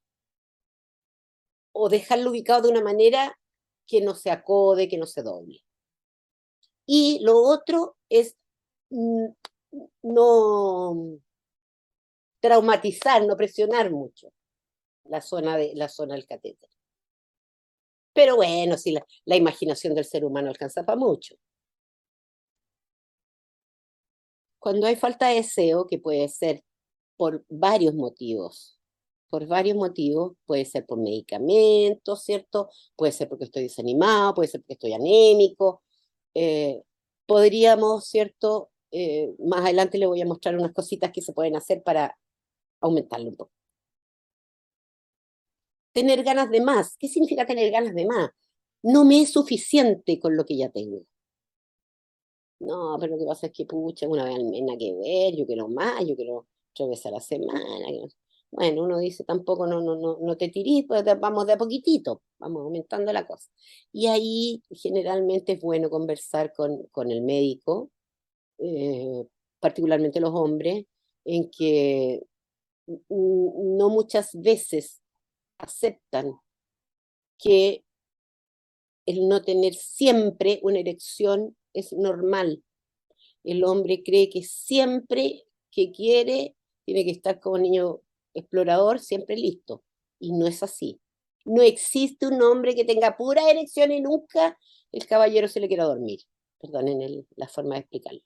o dejarlo ubicado de una manera que no se acode, que no se doble. Y lo otro es no traumatizar, no presionar mucho la zona del catéter. Pero bueno, si la imaginación del ser humano alcanza para mucho. Cuando hay falta de deseo, que puede ser por varios motivos, puede ser por medicamentos, ¿cierto? Puede ser porque estoy desanimado, puede ser porque estoy anémico. Eh, Podríamos, ¿cierto? Más adelante le voy a mostrar unas cositas que se pueden hacer para aumentarlo un poco. Tener ganas de más. ¿Qué significa tener ganas de más? No me es suficiente con lo que ya tengo. No, pero lo que pasa es que, pucha, una vez al mes nada que ver, yo quiero más, yo quiero 3 veces a la semana. Bueno, uno dice tampoco no te tirís, pues vamos de a poquitito, vamos aumentando la cosa. Y ahí generalmente es bueno conversar con el médico, particularmente los hombres, en que no muchas veces aceptan que el no tener siempre una erección es normal. El hombre cree que siempre que quiere tiene que estar como niño explorador, siempre listo. Y no es así. No existe un hombre que tenga pura erección y nunca el caballero se le quiera dormir. Perdonen la forma de explicarlo.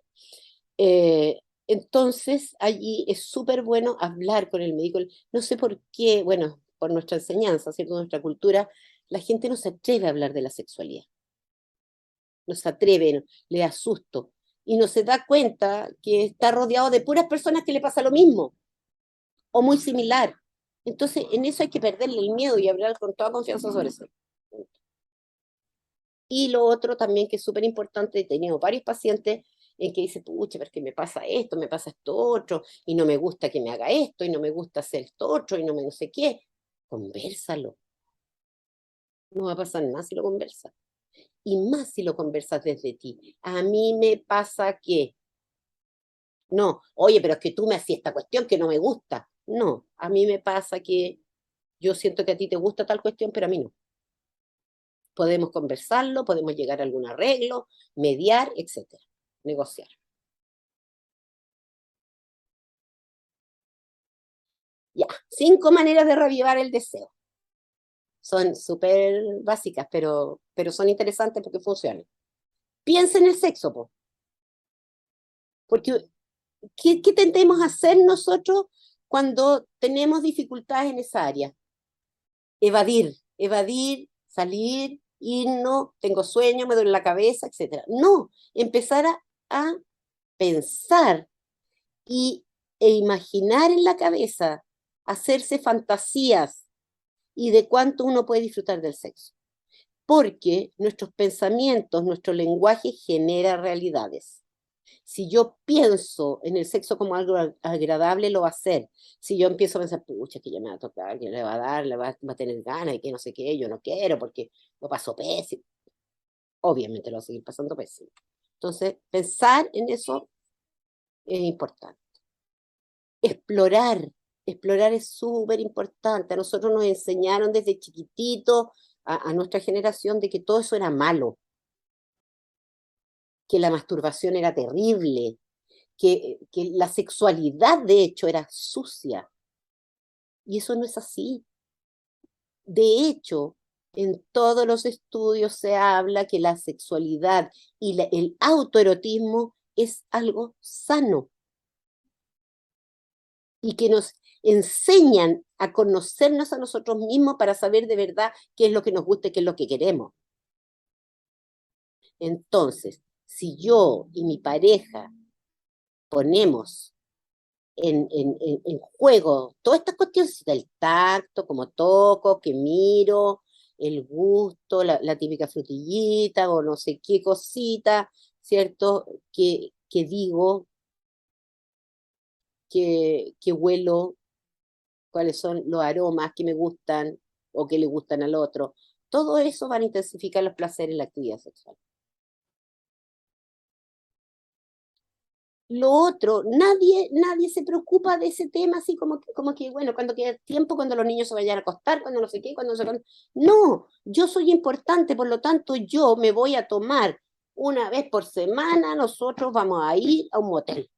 Entonces, allí es súper bueno hablar con el médico. No sé por qué, bueno, por nuestra enseñanza, ¿cierto? Nuestra cultura, la gente no se atreve a hablar de la sexualidad. No se atreve, le da susto. Y no se da cuenta que está rodeado de puras personas que le pasa lo mismo o muy similar. Entonces, en eso hay que perderle el miedo y hablar con toda confianza sobre eso. Y lo otro también que es súper importante, he tenido varios pacientes en que dicen, pucha, pero es que me pasa esto otro, y no me gusta que me haga esto, y no me gusta hacer esto otro, y no me no sé qué. Convérsalo. No va a pasar nada si lo conversas. Y más si lo conversas desde ti. A mí me pasa que, no, oye, pero es que tú me hacías esta cuestión que no me gusta. No, a mí me pasa que yo siento que a ti te gusta tal cuestión, pero a mí no. Podemos conversarlo, podemos llegar a algún arreglo, mediar, etcétera, negociar. Ya, 5 maneras de reavivar el deseo. Son súper básicas, pero son interesantes porque funcionan. Piensa en el sexo, po, porque ¿qué tendemos a hacer nosotros cuando tenemos dificultades en esa área? Evadir, salir, irnos, tengo sueño, me duele la cabeza, etcétera. No, empezar a pensar y, e imaginar en la cabeza, hacerse fantasías y de cuánto uno puede disfrutar del sexo. Porque nuestros pensamientos, nuestro lenguaje genera realidades. Si yo pienso en el sexo como algo agradable, lo va a hacer. Si yo empiezo a pensar, pucha, que ya me va a tocar, que le va a dar, va a tener ganas y que no sé qué, yo no quiero porque lo paso pésimo. Obviamente lo va a seguir pasando pésimo. Entonces, pensar en eso es importante. Explorar, explorar es súper importante. A nosotros nos enseñaron desde chiquitito, a nuestra generación, de que todo eso era malo, que la masturbación era terrible, que la sexualidad de hecho era sucia. Y eso no es así. De hecho, en todos los estudios se habla que la sexualidad y el autoerotismo es algo sano y que nos enseñan a conocernos a nosotros mismos para saber de verdad qué es lo que nos gusta y qué es lo que queremos. Entonces, si yo y mi pareja ponemos en juego todas estas cuestiones del tacto, como toco, que miro, el gusto, la típica frutillita o no sé qué cosita, ¿cierto? Que digo, que huelo, cuáles son los aromas que me gustan o que le gustan al otro. Todo eso van a intensificar los placeres en la actividad sexual. Lo otro, nadie se preocupa de ese tema así como que, bueno, cuando quede tiempo, cuando los niños se vayan a acostar, cuando no sé qué, cuando no sé cuándo. No, yo soy importante, por lo tanto yo me voy a tomar una vez por semana, nosotros vamos a ir a un motel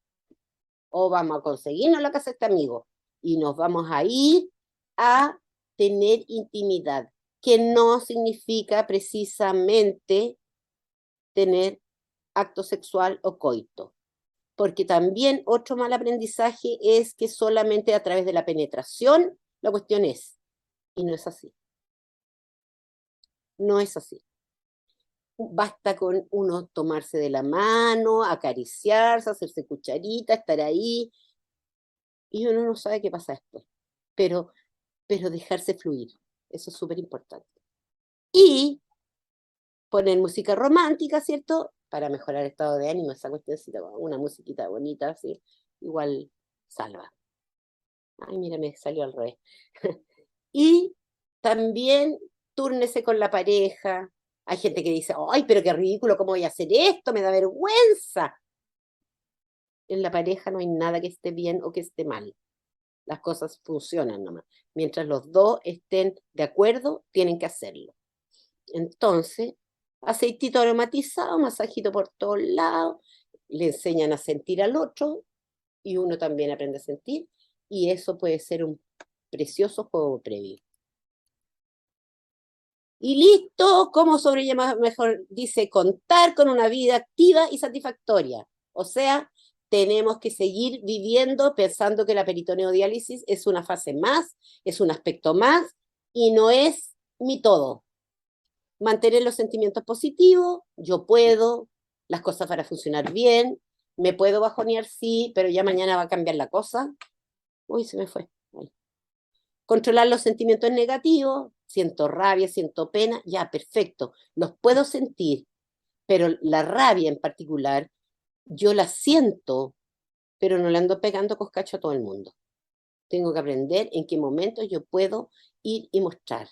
o vamos a conseguirnos la casa de este amigo y nos vamos a ir a tener intimidad, que no significa precisamente tener acto sexual o coito, porque también otro mal aprendizaje es que solamente a través de la penetración la cuestión es, y no es así, no es así. Basta con uno tomarse de la mano, acariciarse, hacerse cucharita, estar ahí, y uno no sabe qué pasa después, pero, pero dejarse fluir. Eso es súper importante. Y poner música romántica, ¿cierto? Para mejorar el estado de ánimo, esa cuestioncita, una musiquita bonita, así, igual salva. Ay, mira, me salió al revés. Y también túrnese con la pareja. Hay gente que dice, ay, pero qué ridículo, ¿cómo voy a hacer esto? Me da vergüenza. En la pareja no hay nada que esté bien o que esté mal. Las cosas funcionan nomás. Mientras los dos estén de acuerdo, tienen que hacerlo. Entonces, aceitito aromatizado, masajito por todos lados, le enseñan a sentir al otro y uno también aprende a sentir, y eso puede ser un precioso juego previo. Y listo, ¿cómo sobrellevar mejor? Dice, contar con una vida activa y satisfactoria. O sea, tenemos que seguir viviendo pensando que la peritoneodiálisis es una fase más, es un aspecto más, y no es mi todo. Mantener los sentimientos positivos, yo puedo, las cosas van a funcionar bien, me puedo bajonear, sí, pero ya mañana va a cambiar la cosa. Uy, se me fue. Ahí. Controlar los sentimientos negativos, siento rabia, siento pena, ya, perfecto, los puedo sentir, pero la rabia en particular, yo la siento, pero no le ando pegando coscacho a todo el mundo. Tengo que aprender en qué momento yo puedo ir y mostrar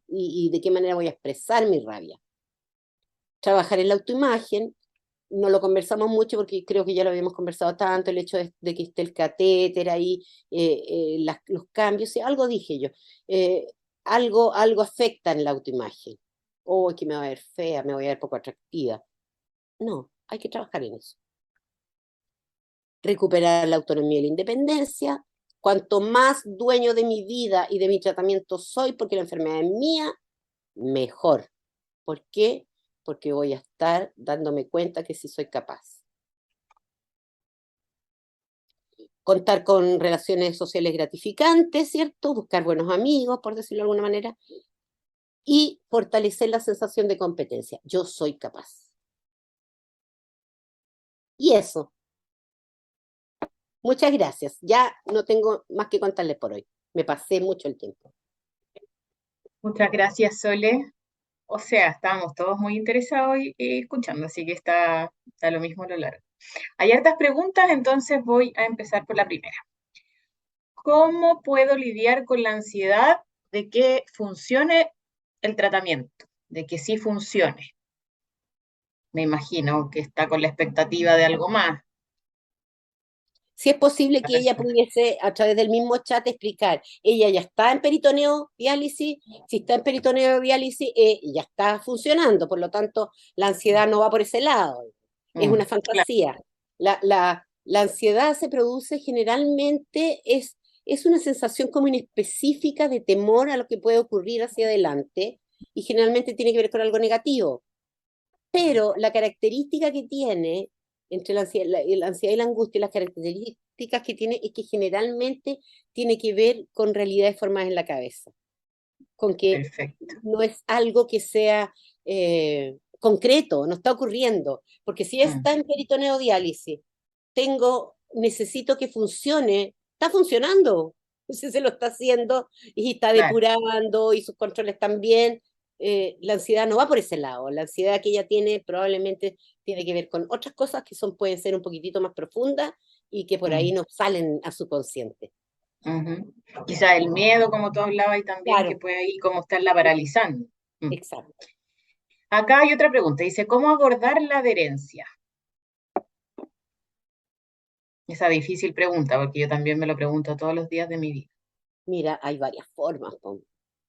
y de qué manera voy a expresar mi rabia. Trabajar en la autoimagen, no lo conversamos mucho porque creo que ya lo habíamos conversado tanto, el hecho de que esté el catéter ahí, los cambios, sí, algo dije yo, eh, algo afecta en la autoimagen. Oh, que me va a ver fea, me voy a ver poco atractiva. No, hay que trabajar en eso. Recuperar la autonomía y la independencia. Cuanto más dueño de mi vida y de mi tratamiento soy, porque la enfermedad es mía, mejor. ¿Por qué? Porque voy a estar dándome cuenta que sí soy capaz. Contar con relaciones sociales gratificantes, ¿cierto? Buscar buenos amigos, por decirlo de alguna manera, y fortalecer la sensación de competencia. Yo soy capaz. Y eso. Muchas gracias. Ya no tengo más que contarles por hoy. Me pasé mucho el tiempo. Muchas gracias, Sole. O sea, estábamos todos muy interesados y escuchando, así que está lo mismo a lo largo. Hay hartas preguntas, entonces voy a empezar por la primera. ¿Cómo puedo lidiar con la ansiedad de que funcione el tratamiento? De que sí funcione. Me imagino que está con la expectativa de algo más, Si es posible la que ella persona. pudiese, a través del mismo chat, explicar, ella ya está en peritoneo diálisis, si está en peritoneo diálisis, ya está funcionando, por lo tanto, la ansiedad no va por ese lado, es una Claro. fantasía. La ansiedad se produce generalmente, es una sensación como inespecífica de temor a lo que puede ocurrir hacia adelante, y generalmente tiene que ver con algo negativo. Pero la característica que tiene entre la ansiedad y la angustia, las características que tiene es que generalmente tiene que ver con realidades formadas en la cabeza, con que Perfecto. no es algo que sea concreto, no está ocurriendo, porque si Mm, está en peritoneodiálisis, necesito que funcione, está funcionando, si se lo está haciendo y está claro. depurando y sus controles también, la ansiedad no va por ese lado, la ansiedad que ella tiene probablemente tiene que ver con otras cosas que pueden ser un poquitito más profundas y que por ahí Mm, no salen a su consciente. ujú. Quizá el miedo, como tú hablabas, y también que Claro, puede ahí como estarla paralizando. Mm. exacto. Acá hay otra pregunta, dice, ¿cómo abordar la adherencia? Esa difícil pregunta, porque yo también me lo pregunto todos los días de mi vida. Mira, hay varias formas,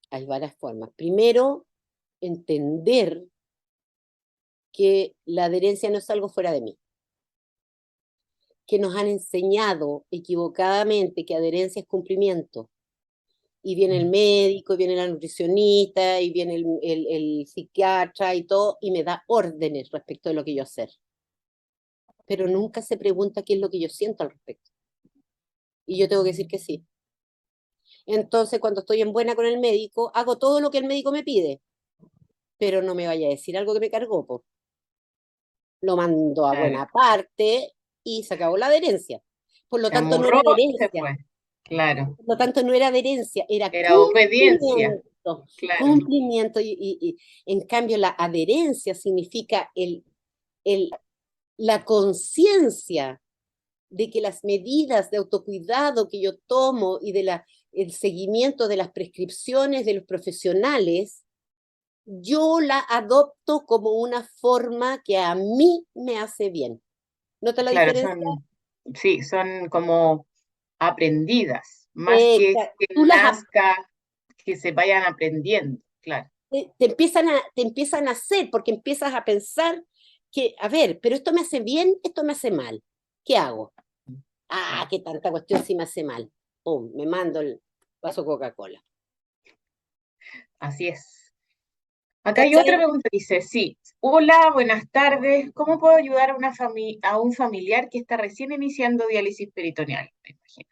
hay varias formas. Primero, entender que la adherencia no es algo fuera de mí, que nos han enseñado equivocadamente que adherencia es cumplimiento. Y viene el Mm, médico, y viene la nutricionista, y viene el psiquiatra y todo, y me da órdenes respecto de lo que yo hacer. Pero nunca se pregunta qué es lo que yo siento al respecto. Y yo tengo que decir que sí. Entonces, cuando estoy en buena con el médico, hago todo lo que el médico me pide, pero no me vaya a decir algo que me cargó, po. Lo mando a claro. buena parte y se acabó la adherencia. Por lo Se tanto, no amurró era y se adherencia, fue. claro. Por lo tanto, no era adherencia, era Era obediencia, cumplimiento. claro. Cumplimiento. Y en cambio, la adherencia significa el, la conciencia de que las medidas de autocuidado que yo tomo y el seguimiento de las prescripciones de los profesionales, yo la adopto como una forma que a mí me hace bien. ¿Nota la Claro, diferencia? sí, son como aprendidas, más que Tú nazca, que se vayan aprendiendo, claro. te empiezan a hacer, porque empiezas a pensar que, a ver, pero esto me hace bien, esto me hace mal. ¿Qué hago? Ah, qué tanta cuestión si me hace mal. Pum, me mando el vaso de Coca-Cola. Así es. Acá hay otra ¿Cachai? pregunta, dice, sí, hola, buenas tardes, ¿cómo puedo ayudar a, a un familiar que está recién iniciando diálisis peritoneal? Me imagino.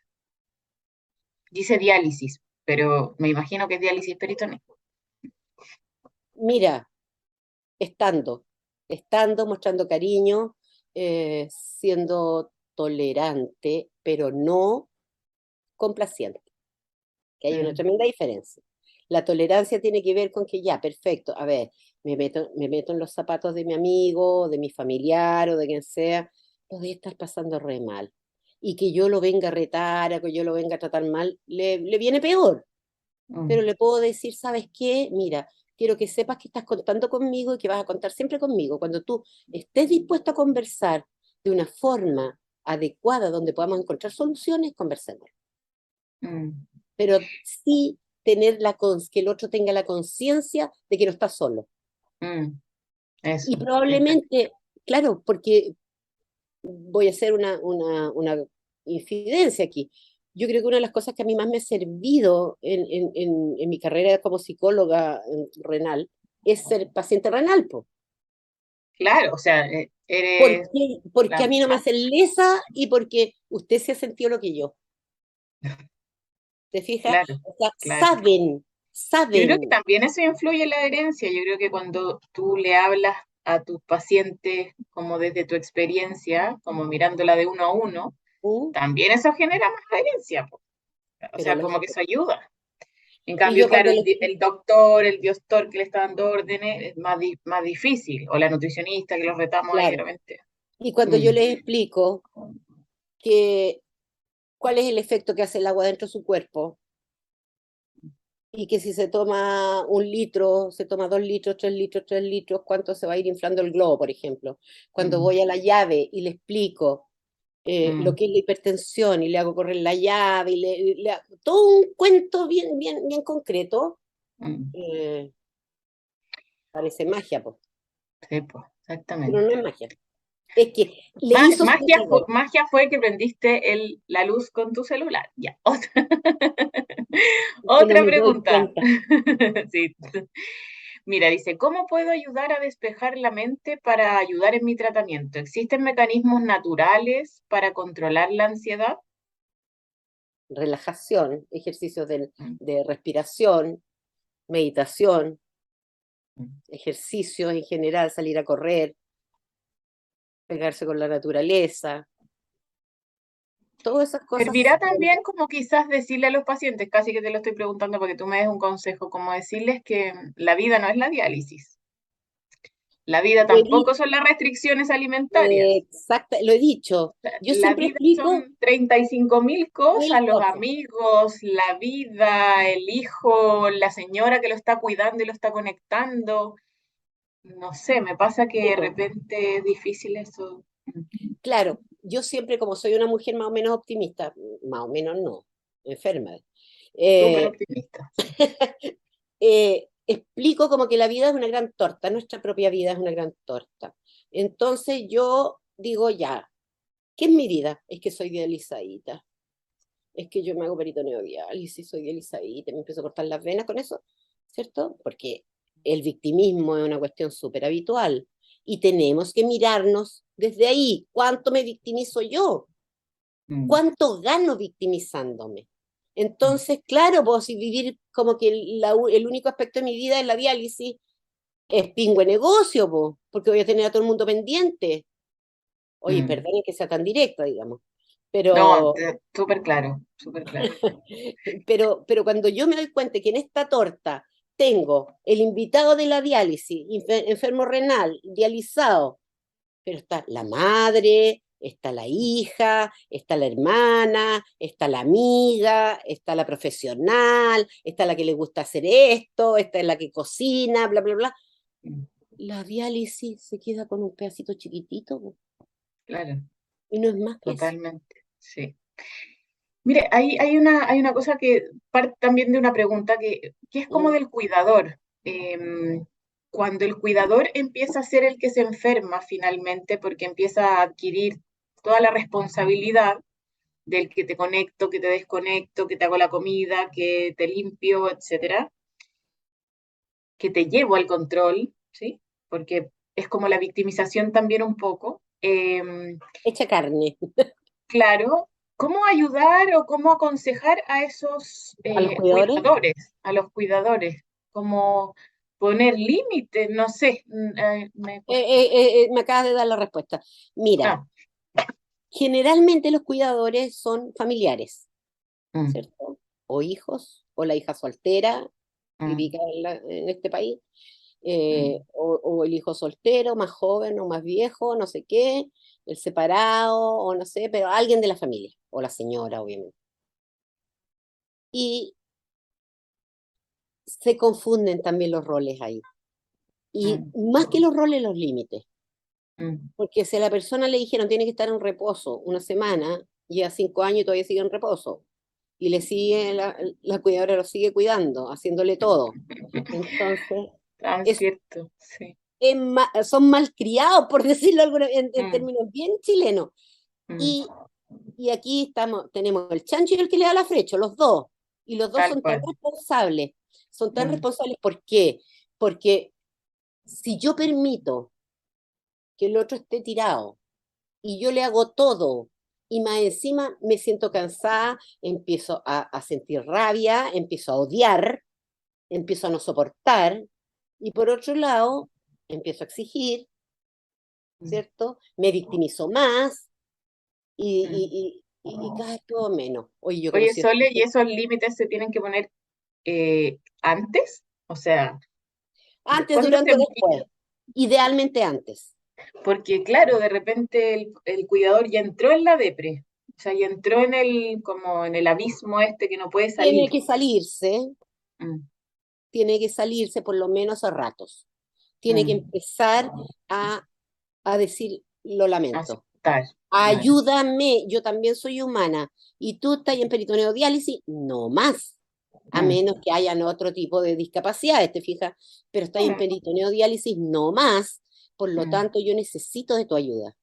Dice diálisis, pero me imagino que es diálisis peritoneal. Mira, estando, mostrando cariño, siendo tolerante, pero no complaciente, que hay una Mm, tremenda diferencia. La tolerancia tiene que ver con que ya, perfecto, a ver, me meto en los zapatos de mi amigo, de mi familiar o de quien sea, podría estar pasando re mal. Y que yo lo venga a retar, o que yo lo venga a tratar mal, le viene peor. Pero mm, le puedo decir, ¿sabes qué? Mira, quiero que sepas que estás contando conmigo y que vas a contar siempre conmigo. Cuando tú estés dispuesto a conversar de una forma adecuada donde podamos encontrar soluciones, conversemos. mm, Pero sí tener que el otro tenga la conciencia de que no está solo. mm, Y eso, exacto. probablemente, claro, porque voy a hacer una infidencia aquí. Yo creo que una de las cosas que a mí más me ha servido en mi carrera como psicóloga renal es ser paciente renal, po. Claro, o sea, eres, Porque a la- mí no me hacen lesa y porque usted se ha sentido lo que yo. ¿Te fijas? claro, O sea, claro. Yo creo que saben. también eso influye en la herencia. Yo creo que cuando tú le hablas a tus pacientes como desde tu experiencia, como mirándola de uno a uno, ¿Mm? también eso genera más adherencia, po. O Pero sea, como que lógico. eso ayuda. En Y cambio, yo claro, cuando les el doctor, el biostor que le está dando órdenes es más, más difícil, o la nutricionista que los retamos ahí de claro, repente. y cuando yo Mm, les explico que cuál es el efecto que hace el agua dentro de su cuerpo, y que si se toma 1 litro, se toma 2 litros, 3 litros, 3 litros, ¿cuánto se va a ir inflando el globo, por ejemplo? Cuando mm, voy a la llave y le explico lo mm, que es la hipertensión y le hago correr la llave y todo un cuento bien, bien, bien concreto, mm. eh, parece magia, pues, Sí, pues, pero no exactamente. es magia. Es que le hizo sentido. Magia fue que prendiste la luz con tu celular. Ya, otra, Que no otra me doy pregunta. cuenta. Sí. Mira, dice, ¿cómo puedo ayudar a despejar la mente para ayudar en mi tratamiento? ¿Existen mecanismos naturales para controlar la ansiedad? Relajación, ejercicios Mm, de respiración, meditación, mm. ejercicios en general, salir a correr, pegarse con la naturaleza, todas esas cosas. Servirá también como quizás decirle a los pacientes, casi que te lo estoy preguntando porque tú me des un consejo, como decirles que la vida no es la diálisis. La vida Lo he tampoco son las restricciones alimentarias. exacto, lo he dicho. Yo La siempre vida explico son 35.000 cosas, 1000 los cosas. amigos, la vida, el hijo, la señora que lo está cuidando y lo está conectando. No sé, me pasa que Sí, de po. repente es difícil eso. Claro, yo siempre, como soy una mujer más o menos optimista, más o menos no, enferma, Súper eh, optimista, sí. explico como que la vida es una gran torta, nuestra propia vida es una gran torta. Entonces yo digo ya, ¿qué es mi vida? Es que soy dializadita, es que yo me hago peritoneo diálisis, soy dializadita, me empiezo a cortar las venas con eso, ¿cierto? Porque el victimismo es una cuestión súper habitual y tenemos que mirarnos desde ahí. ¿Cuánto me victimizo yo? Mm, ¿Cuánto gano victimizándome? mm, Entonces, claro, pues si vivir como que el único aspecto de mi vida es la diálisis, es pingüe negocio, porque voy a tener a todo el mundo pendiente. Oye, mm. perdone que sea tan directa, digamos. No, pero, súper claro, súper claro. pero cuando yo me doy cuenta que en esta torta tengo el invitado de la diálisis, enfermo renal, dializado, pero está la madre, está la hija, está la hermana, está la amiga, está la profesional, está la que le gusta hacer esto, está la que cocina, bla, bla, bla. Mm, La diálisis se queda con un pedacito chiquitito po, claro, y no es más que eso. totalmente, sí. Mire, hay una cosa que parte también de una pregunta que es como Mm. del cuidador. Cuando el cuidador empieza a ser el que se enferma finalmente, porque empieza a adquirir toda la responsabilidad del que te conecto, que te desconecto, que te hago la comida, que te limpio, etcétera, que te llevo al control, ¿sí? Porque es como la victimización también un poco. Hecha carne Claro, ¿cómo ayudar o cómo aconsejar a esos a los cuidadores. cuidadores, a los cuidadores? ¿Cómo poner límites? No sé, me cuesta. Me acabas de dar la respuesta. Mira, Ah, generalmente los cuidadores son familiares, mm, ¿cierto? O hijos, o la hija soltera, mm, típica en este país, mm, o el hijo soltero, más joven o más viejo, no sé qué, el separado, o no sé, pero alguien de la familia, o la señora, obviamente. Y se confunden también los roles ahí. Y mm, más que los roles, los límites. mm, Porque si a la persona le dijeron tiene que estar en reposo una semana, lleva 5 años y todavía sigue en reposo, y le sigue, la cuidadora lo sigue cuidando, haciéndole todo. Entonces, tan es, cierto, sí. son malcriados, por decirlo en Mm, términos bien chilenos. mm, Y, y aquí tenemos el chancho y el que le da la flecha, los dos. Y los dos tal son tan cual. responsables. Son tan Mm, responsables, ¿por qué? Porque si yo permito que el otro esté tirado y yo le hago todo y más encima me siento cansada, empiezo a sentir rabia, empiezo a odiar, empiezo a no soportar y por otro lado empiezo a exigir, mm, ¿cierto? Me victimizo más mm. y cada vez puedo menos. Oye, yo Oye, conocí a esta Sole, ¿y mujer esos límites se tienen que poner antes? O sea, antes, ¿cuándo se durante o después, idealmente antes. porque claro, de repente el cuidador ya entró en la depre, o sea, ya entró en el, como en el abismo este que no puede Tiene salir. que salirse, Mm, tiene que salirse por lo menos a ratos. Tiene que mm, empezar a, a decir, lo lamento. aceptar, claro. Ayúdame, yo también soy humana. Y tú estás en peritoneo diálisis, no más. A Mm, menos que hayan otro tipo de discapacidades, ¿te fijas? Pero estás en mm, peritoneo diálisis, no más. Por lo mm, tanto, yo necesito de tu ayuda,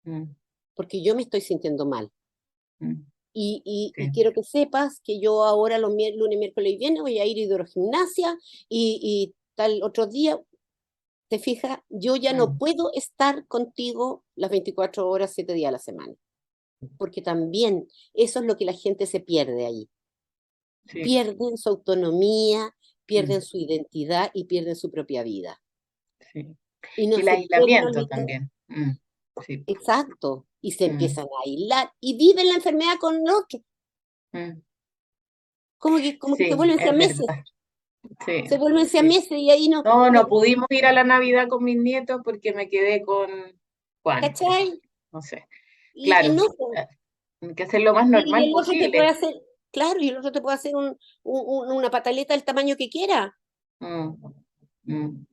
mm, porque yo me estoy sintiendo mal. mm, Y sí, quiero que sepas que yo ahora los lunes, miércoles y viernes voy a ir a hidrogimnasia y tal otro día, ¿te fijas? Yo ya no mm, puedo estar contigo las 24 horas, 7 días a la semana, porque también eso es lo que la gente se pierde ahí. sí, Pierden su autonomía, pierden mm, su identidad y pierden su propia vida. sí. Y Y no el se pueden aislamiento olvidar, también. Sí, exacto, y se mm, empiezan a aislar y viven la enfermedad con los otros, mm, como que se sí, vuelven es siameses, verdad. Sí, se vuelven sí. siameses y ahí no, No, no, no pudimos ir a la Navidad con mis nietos porque me quedé con Juan, por ¿cachai? ejemplo. No sé. Y Claro, no, pues, hay que hacer lo más y normal el otro te puede posible. hacer, claro, y el otro te puede hacer una pataleta del tamaño que quiera. Mm, mm.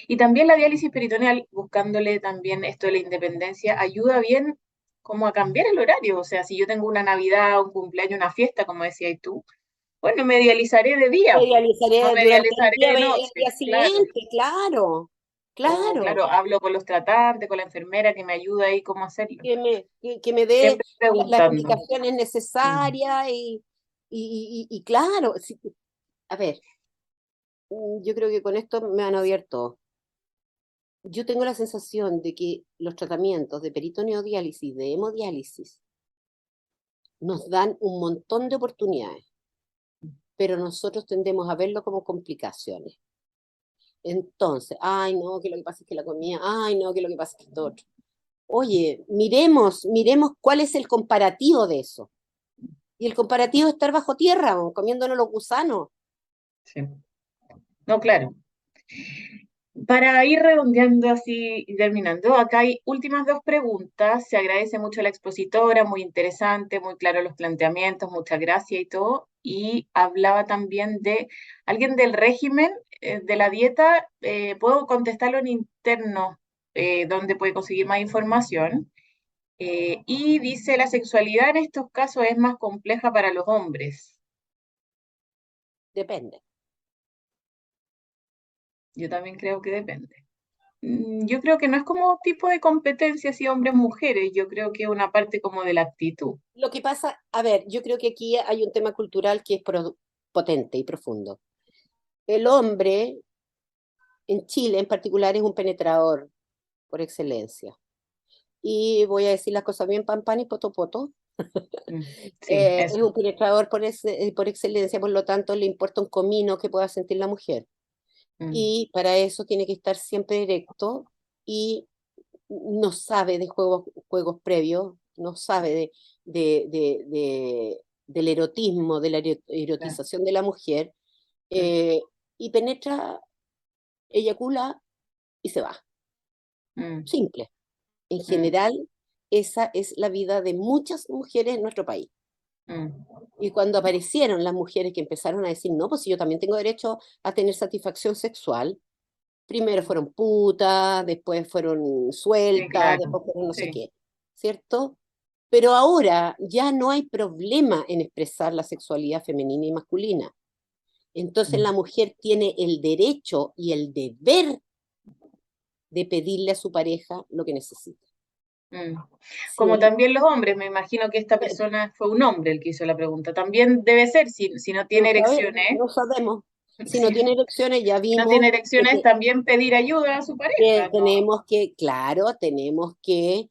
Y también la diálisis peritoneal, buscándole también esto de la independencia, ayuda bien como a cambiar el horario. O sea, si yo tengo una Navidad, un cumpleaños, una fiesta, como decías tú, bueno, me dializaré de día, po. No Idealizaré me durante el dializaré día, de el noche, día claro. siguiente, claro, O claro, claro, hablo con los tratantes, con la enfermera que me ayuda ahí cómo hacerlo. que me dé Siempre las preguntando. indicaciones Mm, necesarias y claro, a ver, yo creo que con esto me han abierto. Yo tengo la sensación de que los tratamientos de peritoneodiálisis, de hemodiálisis, nos dan un montón de oportunidades, pero nosotros tendemos a verlo como complicaciones. Entonces, ay, no, que lo que pasa es que la comida, ay, no, que lo que pasa es que esto otro. Oye, miremos cuál es el comparativo de eso. Y el comparativo es estar bajo tierra, o comiéndonos los gusanos. Sí. No, claro. Para ir redondeando así y terminando, acá hay últimas dos preguntas. Se agradece mucho a la expositora, muy interesante, muy claro los planteamientos, muchas gracias y todo. Y hablaba también de alguien del régimen, de la dieta. Puedo contestarlo en interno, donde puede conseguir más información. Y dice, la sexualidad en estos casos es más compleja para los hombres. Depende. Yo también creo que depende. Yo creo que no es como tipo de competencia así hombres-mujeres, yo creo que es una parte como de la actitud. Lo que pasa, a ver, yo creo que aquí hay un tema cultural que es potente y profundo. El hombre, en Chile en particular, es un penetrador por excelencia. Y voy a decir las cosas bien, pan, pan y poto, poto. Sí, Es eso. un penetrador por excelencia, por lo tanto le importa un comino que pueda sentir la mujer. Mm, Y para eso tiene que estar siempre directo y no sabe de juegos previos, no sabe del erotismo, de la claro. erotización de la mujer, Mm, eh, y penetra, eyacula y se va. mm, Simple. En mm, general, esa es la vida de muchas mujeres en nuestro país. mm, Y cuando aparecieron las mujeres que empezaron a decir, no, pues si yo también tengo derecho a tener satisfacción sexual, primero fueron putas, después fueron sí, sueltas, claro. después fueron no sé Sí. qué, ¿cierto? Pero ahora ya no hay problema en expresar la sexualidad femenina y masculina. Entonces Mm, la mujer tiene el derecho y el deber de pedirle a su pareja lo que necesita. mm. Si Como el, también los hombres, me imagino que esta persona fue un hombre el que hizo la pregunta. También debe ser, si no no tiene erecciones, no sabemos. Si no si, tiene elecciones, ya si no vimos tiene de erecciones, también pedir ayuda a su que pareja, ¿no? tenemos que, claro, tenemos que,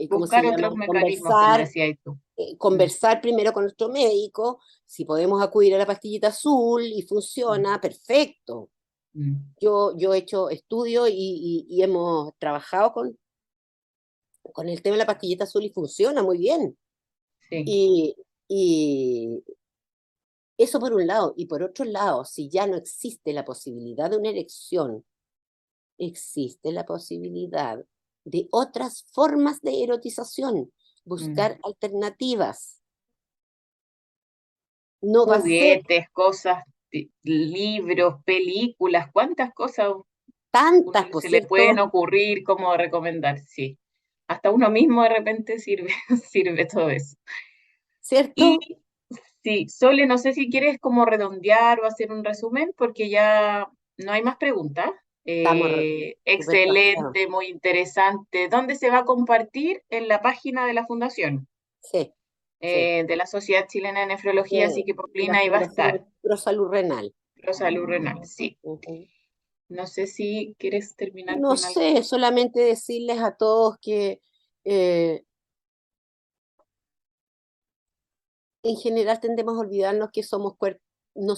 ¿cómo se Buscar llama? otros mecanismos, como decías tú. Mm, Conversar primero con nuestro médico, si podemos acudir a la pastillita azul y mm, funciona, perfecto. mm. Yo he hecho estudios y hemos trabajado con el tema de la pastillita azul y funciona muy bien. Sí. Y, y eso por un lado. Y por otro lado, si ya no existe la posibilidad de una erección, existe la posibilidad de otras formas de erotización, Mm. buscar alternativas. No va a ser Juguetes, cosas, libros, películas, cuántas cosas tantas, por se le pueden cierto, ocurrir como recomendar, sí. Hasta uno mismo de repente sirve, sirve todo eso. Y ¿cierto? sí, Sole, no sé si quieres como redondear o hacer un resumen, porque ya no hay más preguntas. Estamos súper pasados. Excelente, muy interesante. ¿Dónde se va a compartir? En la página de la Fundación, Sí, sí. de la Sociedad Chilena de Nefrología, así que De la Paulina ahí va a estar. Fundación Pro Salud Renal. Salud renal, sí. Ujú. No sé si quieres terminar No con algo. sé, solamente decirles a todos que eh, en general tendemos a olvidarnos que somos no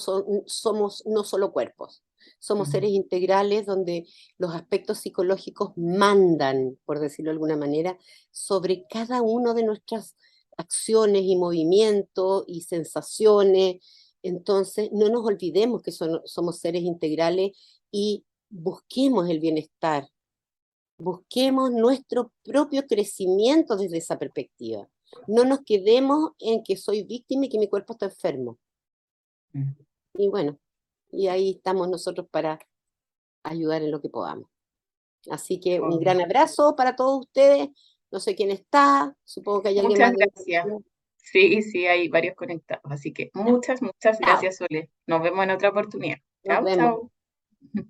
solo cuerpos, somos Mm, seres integrales donde los aspectos psicológicos mandan, por decirlo de alguna manera, sobre cada uno de nuestras acciones y movimientos y sensaciones. Entonces, no nos olvidemos que somos seres integrales y busquemos el bienestar, busquemos nuestro propio crecimiento desde esa perspectiva. No nos quedemos en que soy víctima y que mi cuerpo está enfermo. mm. Y bueno, y ahí estamos nosotros para ayudar en lo que podamos. Así que un Obvio. gran abrazo para todos ustedes. No sé quién está, supongo que hay alguien Muchas más de gracias. Sí, sí, hay varios conectados. Así que Ya, muchas, muchas chao, gracias, Sole. Nos vemos en otra oportunidad. nos Chao, vemos. chao.